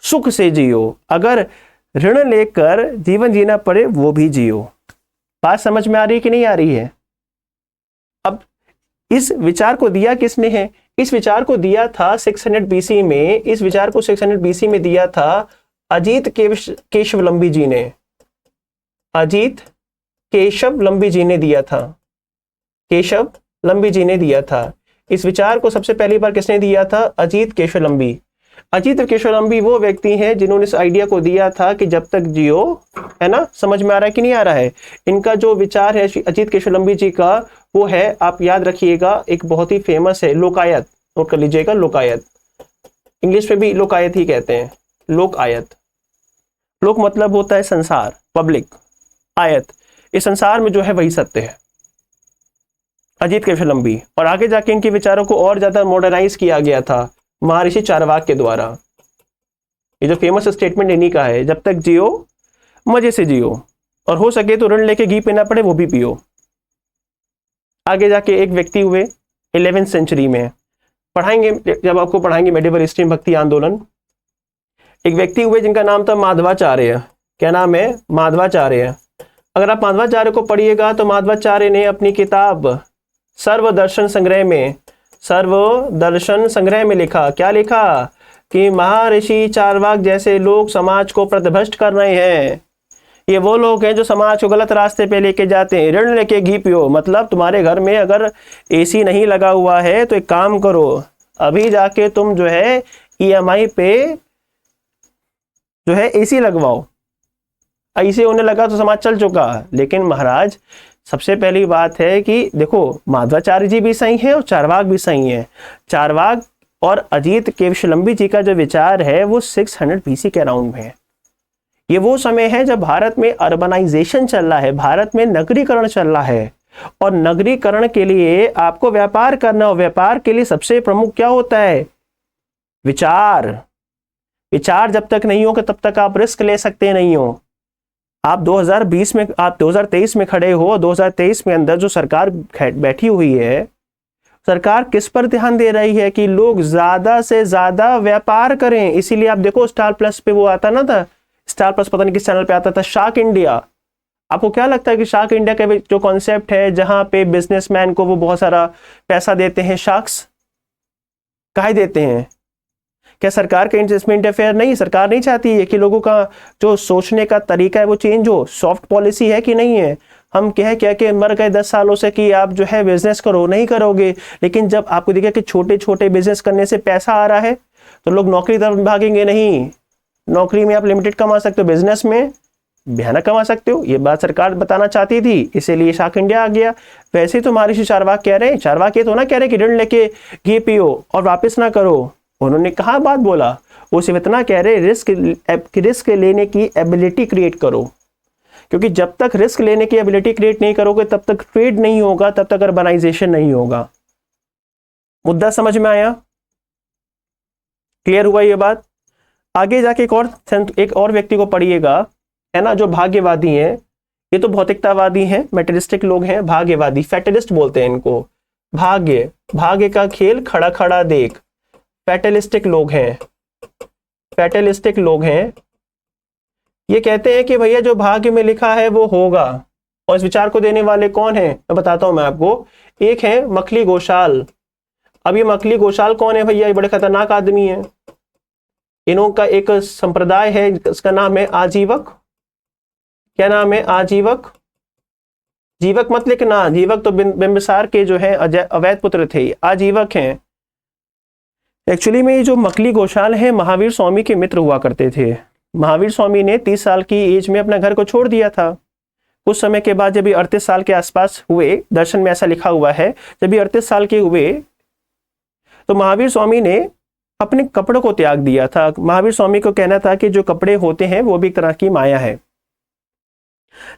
सुख से जियो, अगर ऋण लेकर जीवन जीना पड़े वो भी जियो। बात समझ में आ रही कि नहीं आ रही है? अब इस विचार को दिया किसने है? इस विचार को दिया था 600 बीसी में। इस विचार को 600 बीसी में दिया था अजीत केशवलंबी जी ने। अजीत केशवलंबी जी ने दिया था, केशवलंबी जी ने दिया था। इस विचार को सबसे पहली बार किसने दिया था? अजीत केशवलंबी। अजीत केशवलंबी वो व्यक्ति हैं जिन्होंने इस आइडिया को दिया था कि जब तक जियो, है ना। समझ में आ रहा है कि नहीं आ रहा है? इनका जो विचार है अजीत केशवलंबी जी का, वो है, आप याद रखिएगा, एक बहुत ही फेमस है, लोकायत। नोट कर लीजिएगा, लोकायत। इंग्लिश में भी लोकायत ही कहते हैं, लोकायत। लोक मतलब होता है संसार, पब्लिक। आयत, इस संसार में जो है वही सत्य है। अजीत केशवलंबी। और आगे जाके इनके विचारों को और ज्यादा मॉडर्नाइज किया गया था महर्षि चारवाक के द्वारा। ये जो फेमस स्टेटमेंट इन्हीं का है, जब तक जियो मजे से जियो, और हो सके तो ऋण लेके घी पीना पड़े वो भी पियो। आगे जाके एक व्यक्ति हुए 11वीं सेंचुरी में, पढ़ाएंगे जब आपको पढ़ाएंगे मेडिवल हिस्ट्री भक्ति आंदोलन। एक व्यक्ति हुए जिनका नाम था माधवाचार्य। क्या नाम है? माधवाचार्य। अगर आप माधवाचार्य को पढ़िएगा तो माधवाचार्य ने अपनी किताब सर्वदर्शन संग्रह में, सर्वदर्शन संग्रह में लिखा, क्या लिखा? कि महर्षि चारवाक जैसे लोग समाज को पथभ्रष्ट कर रहे हैं। ये वो लोग हैं जो समाज को गलत रास्ते पे लेके जाते हैं। ऋण लेके घी पियो, मतलब तुम्हारे घर में अगर एसी नहीं लगा हुआ है तो एक काम करो, अभी जाके तुम जो है ईएमआई पे जो है एसी लगवाओ। ऐसे होने लगा तो समाज चल चुका। लेकिन महाराज सबसे पहली बात है कि देखो, माधवाचार्य जी भी सही है और चारवाक भी सही है। चारवाक और अजीत केशवलंबी जी का जो विचार है वो 600 BC के अराउंड में है। ये वो समय है जब भारत में अर्बनाइजेशन चल रहा है, भारत में नगरीकरण चल रहा है। और नगरीकरण के लिए आपको व्यापार करना हो, व्यापार के लिए सबसे प्रमुख क्या होता है? विचार। विचार जब तक नहीं हो कि तब तक आप रिस्क ले सकते नहीं हो। आप 2020 में, आप 2023 में खड़े हो, 2023 में अंदर जो सरकार बैठी हुई है, सरकार किस पर ध्यान दे रही है कि लोग ज्यादा से ज्यादा व्यापार करें। इसीलिए आप देखो स्टार प्लस पे वो आता ना था, स्टार प्लस पता नहीं किस चैनल पे आता था, शार्क इंडिया। आपको क्या लगता है कि शार्क इंडिया का जो कॉन्सेप्ट है जहां पे बिजनेसमैन को वो बहुत सारा पैसा देते हैं, शार्क्स काहे देते हैं? क्या सरकार का इन्वेस्टमेंट अफेयर नहीं? सरकार नहीं चाहती है कि लोगों का जो सोचने का तरीका है वो चेंज हो? सॉफ्ट पॉलिसी है कि नहीं है? हम कह के मर गए 10 सालों से कि आप जो है बिजनेस करो, नहीं करोगे। लेकिन जब आपको दिखे कि छोटे छोटे बिजनेस करने से पैसा आ रहा है तो लोग नौकरी तरफ भागेंगे नहीं। नौकरी में आप लिमिटेड कमा सकते हो, बिजनेस में भयानक कमा सकते हो। ये बात सरकार बताना चाहती थी, इसीलिए शार्क इंडिया आ गया। वैसे तो महर्षि चारवाक कह रहे हैं, चारवाक ये तो ना कह रहे कि ऋण लेके घी पियो और वापस ना करो। उन्होंने कहा बात बोला, वो सिर्फ इतना कह रहे रिस्क लेने की एबिलिटी क्रिएट करो। क्योंकि जब तक रिस्क लेने की एबिलिटी क्रिएट नहीं करोगे तब तक ट्रेड नहीं होगा, तब तक अर्बनाइजेशन नहीं होगा। मुद्दा समझ में आया? क्लियर हुआ ये बात? आगे जाके एक और व्यक्ति को पढ़िएगा, है ना, जो भाग्यवादी हैं। ये तो भौतिकतावादी हैं, मेटेरियलिस्टिक लोग हैं, भाग्यवादी, फैटलिस्ट बोलते हैं इनको। भाग्य का खेल खड़ा खड़ा देख, फैटलिस्टिक लोग हैं, फैटलिस्टिक लोग हैं। ये कहते हैं कि भैया जो भाग्य में लिखा है वो होगा। और इस विचार को देने वाले कौन है मैं बताता हूं मैं आपको। एक है मखली घोषाल। अब ये मखली घोषाल कौन है भैया? ये बड़े खतरनाक आदमी है। इन्हों का एक संप्रदाय है, इसका नाम है आजीवक। क्या नाम है? आजीवक। जीवक मत लिखना, जीवक तो बिंबिसार के जो है अवैध पुत्र थे, आजीवक हैं। एक्चुअली में ये जो मखली घोषाल है महावीर स्वामी के मित्र हुआ करते थे। महावीर स्वामी ने 30 साल की एज में अपना घर को छोड़ दिया था। कुछ समय के बाद जब ये 38 साल के आसपास हुए, दर्शन में ऐसा लिखा हुआ है, जब ये 38 साल के हुए तो महावीर स्वामी ने अपने कपड़ों को त्याग दिया था। महावीर स्वामी को कहना था कि जो कपड़े होते हैं वो भी एक तरह की माया है।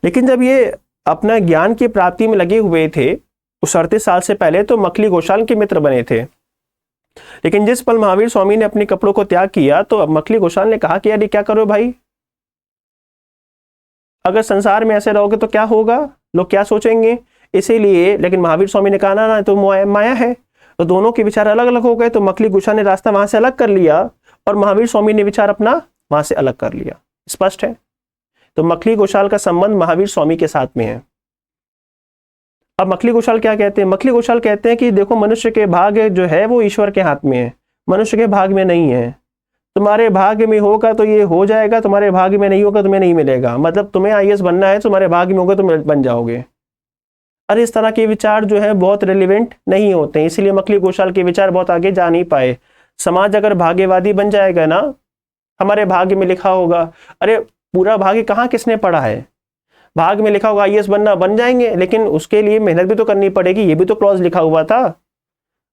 लेकिन जब ये अपना ज्ञान की प्राप्ति में लगे हुए थे उस 38 साल से पहले, तो मखली घोषाल के मित्र बने थे। लेकिन जिस पल महावीर स्वामी ने अपने कपड़ों को त्याग किया तो मखली घोषाल ने कहा कि यार ये क्या करो भाई, अगर संसार में ऐसे रहोगे तो क्या होगा, लोग क्या सोचेंगे। इसीलिए लेकिन महावीर स्वामी ने कहा ना तो माया है। तो दोनों के विचार अलग अलग हो गए। तो मखली घोषाल ने रास्ता वहां से अलग कर लिया और महावीर स्वामी ने विचार अपना वहां से अलग कर लिया। स्पष्ट है? तो मखली घोषाल का संबंध महावीर स्वामी के साथ में है। अब मखली घोषाल क्या कहते हैं? मखली घोषाल कहते हैं कि देखो, मनुष्य के भाग्य जो है वो ईश्वर के हाथ में है, मनुष्य के भाग्य में नहीं है। तुम्हारे भाग्य में होगा तो ये हो जाएगा, तुम्हारे भाग्य में नहीं होगा तुम्हें नहीं मिलेगा। मतलब तुम्हें आईएएस बनना है, तुम्हारे भाग्य में होगा तो बन जाओगे। अरे इस तरह के विचार जो है बहुत रिलेवेंट नहीं होते हैं, इसलिए मखली घोषाल के विचार बहुत आगे जा नहीं पाए। समाज अगर भाग्यवादी बन जाएगा ना, हमारे भाग्य में लिखा होगा, अरे पूरा भाग्य कहाँ किसने पढ़ा है? भाग्य में लिखा होगा आईएएस बनना, बन जाएंगे, लेकिन उसके लिए मेहनत भी तो करनी पड़ेगी। ये भी तो क्लॉज लिखा हुआ था।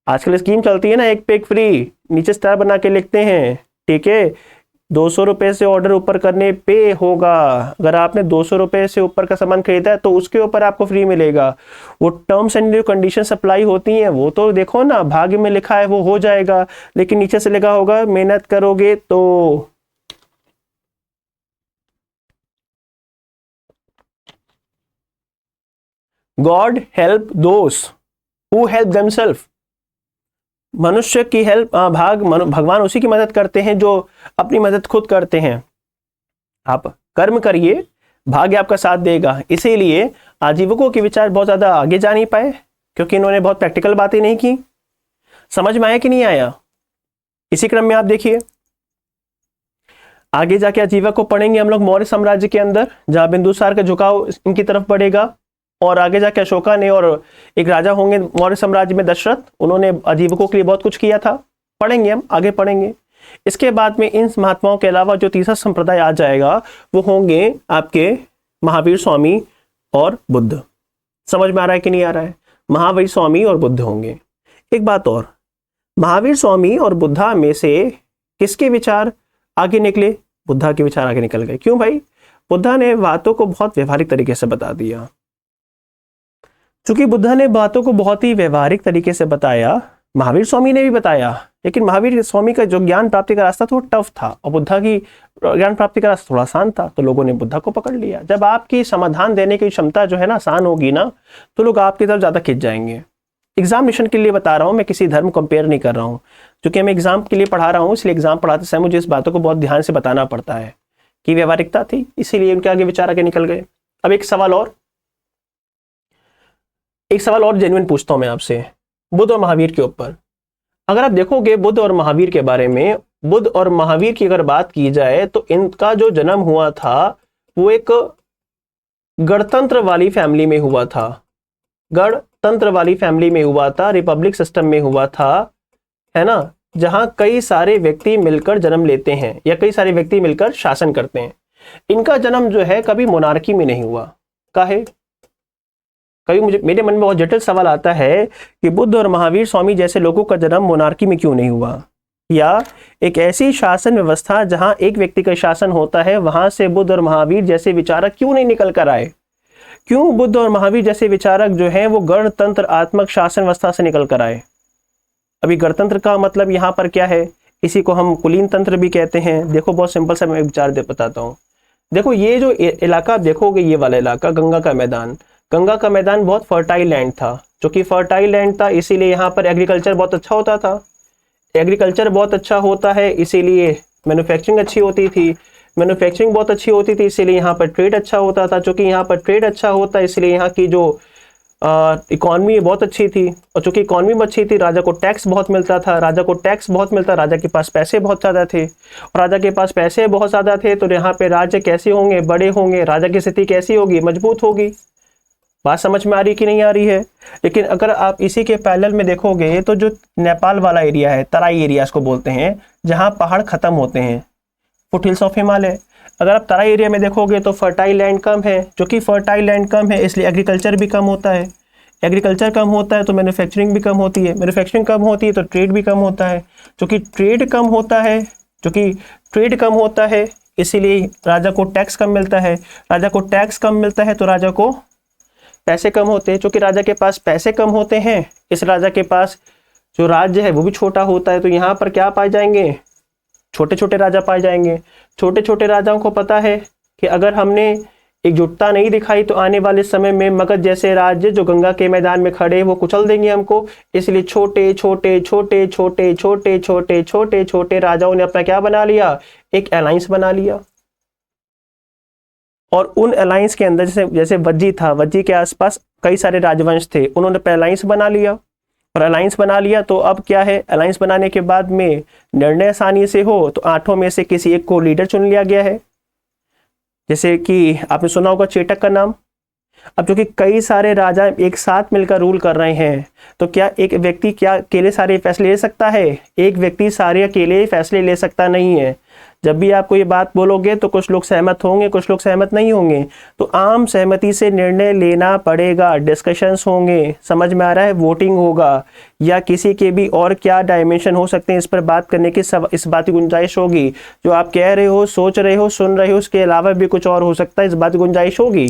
आजकल स्कीम चलती है ना, एक पे एक फ्री, नीचे स्टार बना के लिखते हैं, ठीक है। 200 रुपए से ऑर्डर ऊपर करने पे होगा। अगर आपने 200 रुपए से ऊपर का सामान खरीदा है तो उसके ऊपर आपको फ्री मिलेगा। वो टर्म्स एंड कंडीशन अप्लाई होती हैं, वो तो देखो ना, भाग्य में लिखा है वो हो जाएगा, लेकिन नीचे से लिखा होगा मेहनत करोगे तो। God help those who help themself. मनुष्य की हेल्प भगवान उसी की मदद करते हैं जो अपनी मदद खुद करते हैं। आप कर्म करिए, भाग्य आपका साथ देगा। इसीलिए आजीवकों के विचार बहुत ज्यादा आगे जा नहीं पाए, क्योंकि इन्होंने बहुत प्रैक्टिकल बातें नहीं की। समझ में आया कि नहीं आया? इसी क्रम में आप देखिए, आगे जाके आजीविका को पढ़ेंगे हम लोग मौर्य साम्राज्य के अंदर, जहां बिंदुसार का झुकाव इनकी तरफ बढ़ेगा। और आगे जाके अशोका ने, और एक राजा होंगे मौर्य साम्राज्य में दशरथ, उन्होंने आजीविकों के लिए बहुत कुछ किया था। पढ़ेंगे, हम आगे पढ़ेंगे। इसके बाद में इन महात्माओं के अलावा जो तीसरा संप्रदाय आ जाएगा वो होंगे आपके महावीर स्वामी और बुद्ध। समझ में आ रहा है कि नहीं आ रहा है? महावीर स्वामी और बुद्ध होंगे। एक बात और, महावीर स्वामी और बुद्धा में से किसके विचार आगे निकले? बुद्धा के विचार आगे निकल गए। क्यों भाई? बुद्धा ने बातों को बहुत व्यवहारिक तरीके से बता दिया। चूंकि बुद्धा ने बातों को बहुत ही व्यवहारिक तरीके से बताया, महावीर स्वामी ने भी बताया, लेकिन महावीर स्वामी का जो ज्ञान प्राप्ति का रास्ता थोड़ा टफ था और बुद्धा की ज्ञान प्राप्ति का रास्ता थोड़ा आसान था, तो लोगों ने बुद्धा को पकड़ लिया। जब आपकी समाधान देने की क्षमता जो है ना आसान होगी ना, तो लोग आपकी तरफ ज्यादा खिंच जाएंगे। एग्जामिनेशन के लिए बता रहा हूँ मैं, किसी धर्म कंपेयर नहीं कर रहा हूँ। क्योंकि मैं एग्जाम के लिए पढ़ा रहा हूँ, इसलिए एग्जाम पढ़ाते समय मुझे इस बातों को बहुत ध्यान से बताना पड़ता है कि व्यवहारिकता थी, इसीलिए उनके आगे विचार आगे निकल गए। अब एक सवाल और जेन्युइन पूछता हूं मैं आपसे, बुद्ध और महावीर के ऊपर। अगर आप देखोगे बुद्ध और महावीर के बारे में, बुद्ध और महावीर की अगर बात की जाए तो इनका जो जन्म हुआ था वो एक गणतंत्र वाली फैमिली में हुआ था। गणतंत्र वाली फैमिली में हुआ था, रिपब्लिक सिस्टम में हुआ था, है ना, जहां कई सारे व्यक्ति मिलकर जन्म लेते हैं या कई सारे व्यक्ति मिलकर शासन करते हैं। इनका जन्म जो है कभी मोनार्की में नहीं हुआ। काहे? कभी मेरे मन में बहुत जटिल सवाल आता है कि बुद्ध और महावीर स्वामी जैसे लोगों का जन्म मोनार्की में क्यों नहीं हुआ, या एक ऐसी शासन व्यवस्था जहां एक व्यक्ति का शासन होता है, वहां से बुद्ध और महावीर जैसे विचारक क्यों नहीं निकल कर आए? क्यों बुद्ध और महावीर जैसे विचारक जो हैं वो गणतंत्र आत्मक शासन व्यवस्था से निकल कर आए? अभी गणतंत्र का मतलब यहाँ पर क्या है? इसी को हम कुलीन तंत्र भी कहते हैं। देखो बहुत सिंपल सा मैं विचार दे बताता हूँ। देखो ये जो इलाका आप देखोगे, ये वाला इलाका गंगा का मैदान बहुत फर्टाइल लैंड था। जो कि फर्टाइल लैंड था इसीलिए यहाँ पर एग्रीकल्चर बहुत अच्छा होता था। एग्रीकल्चर बहुत अच्छा होता है इसीलिए मैन्युफैक्चरिंग अच्छी होती थी। मैन्युफैक्चरिंग बहुत अच्छी होती थी इसीलिए यहाँ पर ट्रेड अच्छा होता था। चूंकि यहाँ पर ट्रेड अच्छा होता है इसलिए यहाँ की जो इकॉनमी बहुत अच्छी थी, और चूंकि इकॉनमी अच्छी थी राजा को टैक्स बहुत मिलता था। राजा के पास पैसे बहुत ज़्यादा थे, और राजा के पास पैसे बहुत ज़्यादा थे तो यहाँ पे राज्य कैसे होंगे? बड़े होंगे। राजा की स्थिति कैसी होगी? मजबूत होगी। बात समझ में आ रही कि नहीं आ रही है? लेकिन अगर आप इसी के पैरेलल में देखोगे तो जो नेपाल वाला एरिया है, तराई एरिया इसको बोलते हैं, जहाँ पहाड़ खत्म होते हैं, फुटहिल्स ऑफ हिमालय। अगर आप तराई एरिया में देखोगे तो फर्टाइल लैंड कम है। जो कि फर्टाइल लैंड कम है इसलिए एग्रीकल्चर भी कम होता है। एग्रीकल्चर कम होता है तो मैन्युफैक्चरिंग भी कम होती है। मैन्युफैक्चरिंग कम होती है तो ट्रेड भी कम होता है। जो कि ट्रेड कम होता है इसीलिए राजा को टैक्स कम मिलता है। राजा को टैक्स कम मिलता है तो राजा को पैसे कम होते हैं। चूंकि राजा के पास पैसे कम होते हैं, इस राजा के पास जो राज्य है वो भी छोटा होता है। तो यहाँ पर क्या पाए जाएंगे? छोटे छोटे राजा पाए जाएंगे। छोटे छोटे राजाओं को पता है कि अगर हमने एकजुटता नहीं दिखाई तो आने वाले समय में मगध जैसे राज्य जो गंगा के मैदान में खड़े वो कुचल देंगे हमको। इसलिए छोटे छोटे राजाओं ने अपना क्या बना लिया? एक अलायंस बना लिया। और उन अलायंस के अंदर जैसे वज्जी था, वज्जी के आसपास कई सारे राजवंश थे, उन्होंने अलायंस बना लिया। और अलायंस बना लिया तो अब क्या है? अलायंस बनाने के बाद में निर्णय आसानी से हो तो 8 में से किसी एक को लीडर चुन लिया गया है। जैसे कि आपने सुना होगा चेटक का नाम। अब क्योंकि कई सारे राजा एक साथ मिलकर रूल कर रहे हैं तो क्या एक व्यक्ति क्या अकेले सारे फैसले ले सकता है? एक व्यक्ति सारे अकेले फैसले ले सकता नहीं है। जब भी आपको ये बात बोलोगे तो कुछ लोग सहमत होंगे, कुछ लोग सहमत नहीं होंगे। तो आम सहमति से निर्णय लेना पड़ेगा, डिस्कशंस होंगे, समझ में आ रहा है? वोटिंग होगा, या किसी के भी और क्या डायमेंशन हो सकते हैं इस पर बात करने की इस बात की गुंजाइश होगी। जो आप कह रहे हो, सोच रहे हो, सुन रहे हो, उसके अलावा भी कुछ और हो सकता है, इस बात की गुंजाइश होगी।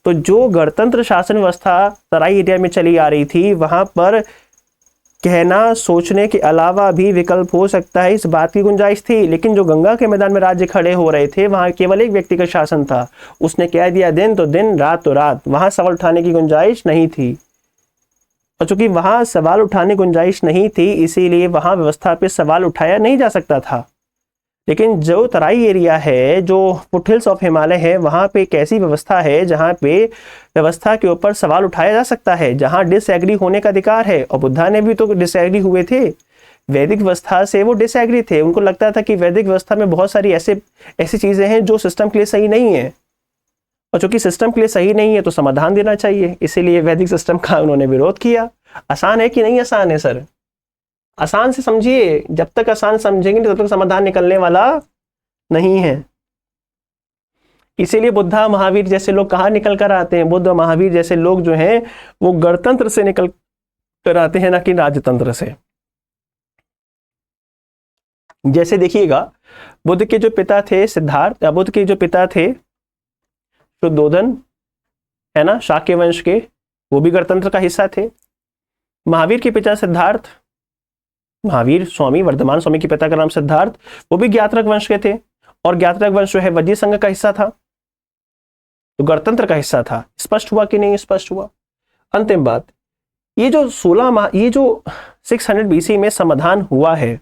तो जो गणतंत्र शासन व्यवस्था तराई एरिया में चली आ रही थी वहां पर कहना सोचने के अलावा भी विकल्प हो सकता है, इस बात की गुंजाइश थी। लेकिन जो गंगा के मैदान में राज्य खड़े हो रहे थे वहां केवल एक व्यक्ति का शासन था। उसने कह दिया दिन तो दिन, रात तो रात। वहां सवाल उठाने की गुंजाइश नहीं थी। और चूंकि वहां सवाल उठाने की गुंजाइश नहीं थी इसीलिए वहां व्यवस्था पे सवाल उठाया नहीं जा सकता था। लेकिन जो तराई एरिया है, जो फुटहिल्स ऑफ हिमालय है, वहां पे एक ऐसी व्यवस्था है जहां पे व्यवस्था के ऊपर सवाल उठाया जा सकता है, जहां डिसएग्री होने का अधिकार है। और बुद्धा ने भी तो डिसएग्री हुए थे वैदिक व्यवस्था से वो डिसएग्री थे। उनको लगता था कि वैदिक व्यवस्था में बहुत सारी ऐसी चीजें हैं जो सिस्टम के लिए सही नहीं है, और चूंकि सिस्टम के लिए सही नहीं है तो समाधान देना चाहिए, इसीलिए वैदिक सिस्टम का उन्होंने विरोध किया। आसान है कि नहीं आसान है सर? आसान से समझिए, जब तक आसान समझेंगे तब तक समाधान निकलने वाला नहीं है। इसीलिए बुद्धा महावीर जैसे लोग कहाँ निकल कर आते हैं? बुद्ध महावीर जैसे लोग जो हैं वो गणतंत्र से निकल कर आते हैं, ना कि राजतंत्र से। जैसे देखिएगा, बुद्ध के जो पिता थे सिद्धार्थ, बुद्ध के जो पिता थे शुद्धोधन, है ना, शाक्य वंश के, वो भी गणतंत्र का हिस्सा थे। महावीर के पिता सिद्धार्थ, महावीर स्वामी, वर्धमान स्वामी के पिता का नाम सिद्धार्थ, वो भी ज्ञात्रक वंश के थे, और ज्ञात्रक वंश जो है वज्जी संघ का हिस्सा था, तो गणतंत्र का हिस्सा था। स्पष्ट हुआ कि नहीं स्पष्ट हुआ? अंतिम बात, ये जो 600 BC में समाधान हुआ है,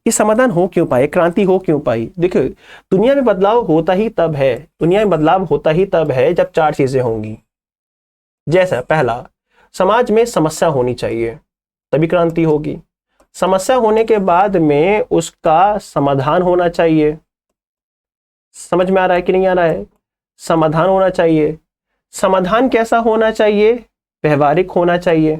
ये समाधान हो क्यों पाए, क्रांति हो क्यों पाई? देखिए, दुनिया में बदलाव होता ही तब है, दुनिया में बदलाव होता ही तब है जब 4 चीजें होंगी। जैसा पहला, समाज में समस्या होनी चाहिए, तभी क्रांति होगी। समस्या होने के बाद में उसका समाधान होना चाहिए। समझ में आ रहा है कि नहीं आ रहा है? समाधान होना चाहिए। समाधान कैसा होना चाहिए? व्यवहारिक होना चाहिए,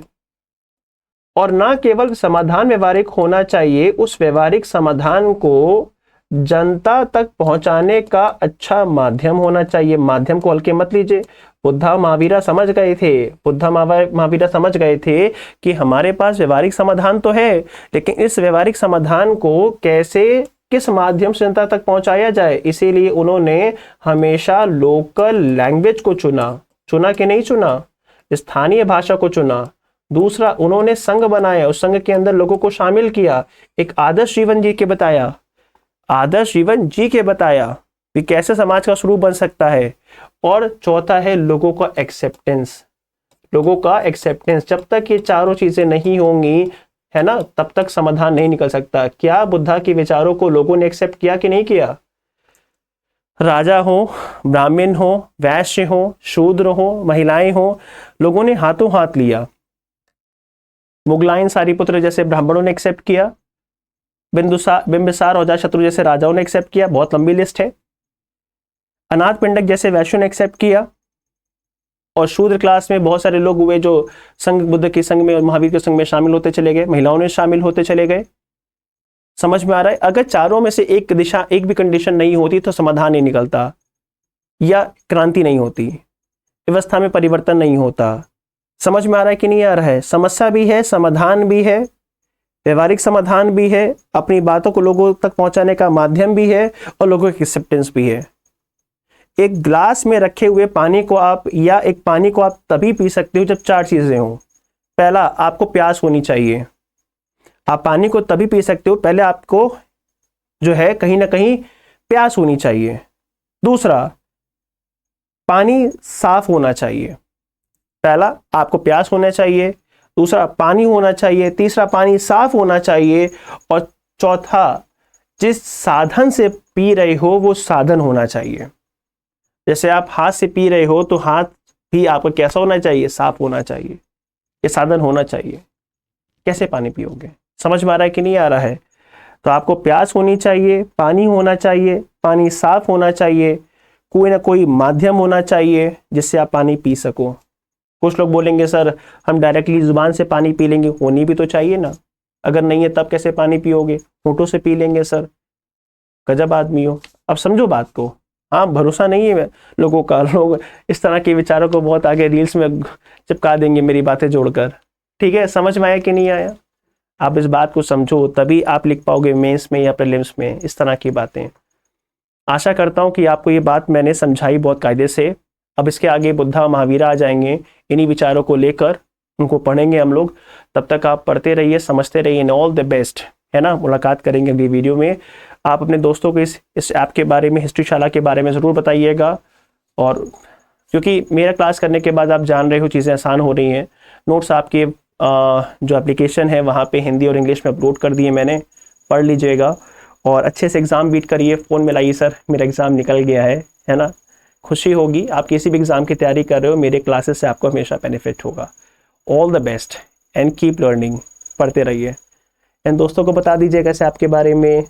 और ना केवल समाधान व्यवहारिक होना चाहिए, उस व्यवहारिक समाधान को जनता तक पहुंचाने का अच्छा माध्यम होना चाहिए। माध्यम को हल्के मत लीजिए। बुद्धा महावीरा समझ गए थे, बुद्धा महावीरा समझ गए थे कि हमारे पास व्यवहारिक समाधान तो है, लेकिन इस व्यवहारिक समाधान को कैसे, किस माध्यम से जनता तक पहुंचाया जाए, इसीलिए उन्होंने हमेशा लोकल लैंग्वेज को चुना कि नहीं चुना, स्थानीय भाषा को चुना। दूसरा, उन्होंने संघ बनाया, उस संघ के अंदर लोगों को शामिल किया, एक आदर्श जीवन जी के बताया, आदर्श जीवन जी के बताया कि कैसे समाज का स्वरूप बन सकता है। और चौथा है लोगों का एक्सेप्टेंस, लोगों का एक्सेप्टेंस। जब तक ये चारों चीजें नहीं होंगी, है ना, तब तक समाधान नहीं निकल सकता। क्या बुद्धा के विचारों को लोगों ने एक्सेप्ट किया कि नहीं किया? राजा हो, ब्राह्मण हो, वैश्य हो, शूद्र हो, महिलाएं हो, लोगों ने हाथों हाथ लिया। मुगलाइन सारिपुत्र जैसे ब्राह्मणों ने एक्सेप्ट किया, बिंबिसार और अजातशत्रु जैसे राजाओं ने एक्सेप्ट किया, बहुत लंबी लिस्ट है। अनाथ पिंडक जैसे वैश्यों ने एक्सेप्ट किया, और शूद्र क्लास में बहुत सारे लोग हुए जो संघ, बुद्ध के संघ में और महावीर के संघ में शामिल होते चले गए, महिलाओं ने शामिल होते चले गए। समझ में आ रहा है? अगर चारों में से एक दिशा, एक भी कंडीशन नहीं होती तो समाधान नहीं निकलता, या क्रांति नहीं होती, व्यवस्था में परिवर्तन नहीं होता। समझ में आ रहा है कि नहीं आ रहा है? समस्या भी है, समाधान भी है, व्यवहारिक समाधान भी है, अपनी बातों को लोगों तक पहुंचाने का माध्यम भी है, और लोगों की एक्सेप्टेंस भी है। एक ग्लास में रखे हुए पानी को आप, या एक पानी को आप तभी पी सकते हो जब 4 चीजें हों। पहला, आपको प्यास होनी चाहिए, आप पानी को तभी पी सकते हो, पहले आपको जो है कहीं ना कहीं प्यास होनी चाहिए। दूसरा, पानी साफ होना चाहिए। पहला, आपको प्यास होना चाहिए, दूसरा पानी होना चाहिए, तीसरा पानी साफ होना चाहिए, और चौथा, जिस साधन से पी रहे हो वो साधन होना चाहिए। जैसे आप हाथ से पी रहे हो तो हाथ भी आपको कैसा होना चाहिए? साफ होना चाहिए, ये साधन होना चाहिए। कैसे पानी पियोगे? समझ में आ रहा है कि नहीं आ रहा है? तो आपको प्यास होनी चाहिए, पानी होना चाहिए, पानी साफ होना चाहिए, कोई ना कोई माध्यम होना चाहिए जिससे आप पानी पी सको। कुछ लोग बोलेंगे सर हम डायरेक्टली जुबान से पानी पी लेंगे, होनी भी तो चाहिए ना, अगर नहीं है तब कैसे पानी पियोगे? होठों से पी लेंगे सर, गजब आदमी हो। अब समझो बात को। हाँ, भरोसा नहीं है लोगों का, लोग इस तरह के विचारों को बहुत आगे रील्स में चिपका देंगे मेरी बातें जोड़कर। ठीक है, समझ में आया कि नहीं आया? आप इस बात को समझो, तभी आप लिख पाओगे मेंस में या प्रीलिम्स में इस तरह की बातें। आशा करता हूँ कि आपको ये बात मैंने समझाई बहुत कायदे से। अब इसके आगे बुद्धा महावीरा आ जाएंगे, इन्हीं विचारों को लेकर उनको पढ़ेंगे हम लोग। तब तक आप पढ़ते रहिए, समझते रहिए। इन ऑल द बेस्ट, है ना। मुलाकात करेंगे अगली वीडियो में। आप अपने दोस्तों को इस ऐप के बारे में, हिस्ट्री शाला के बारे में ज़रूर बताइएगा। और क्योंकि मेरा क्लास करने के बाद आप जान रहे हो चीज़ें आसान हो रही हैं। नोट्स आपके जो एप्लीकेशन है वहाँ पे हिंदी और इंग्लिश में अपलोड कर दिए मैंने, पढ़ लीजिएगा और अच्छे से एग्ज़ाम बीट करिए। फ़ोन में लाइए सर मेरा एग्ज़ाम निकल गया है ना। खुशी होगी। आप किसी भी एग्ज़ाम की तैयारी कर रहे हो, मेरे क्लासेस से आपको हमेशा बेनिफिट होगा। All the best and keep learning. पढ़ते रहिए। एंड दोस्तों को बता दीजिएगा इस ऐप के बारे में।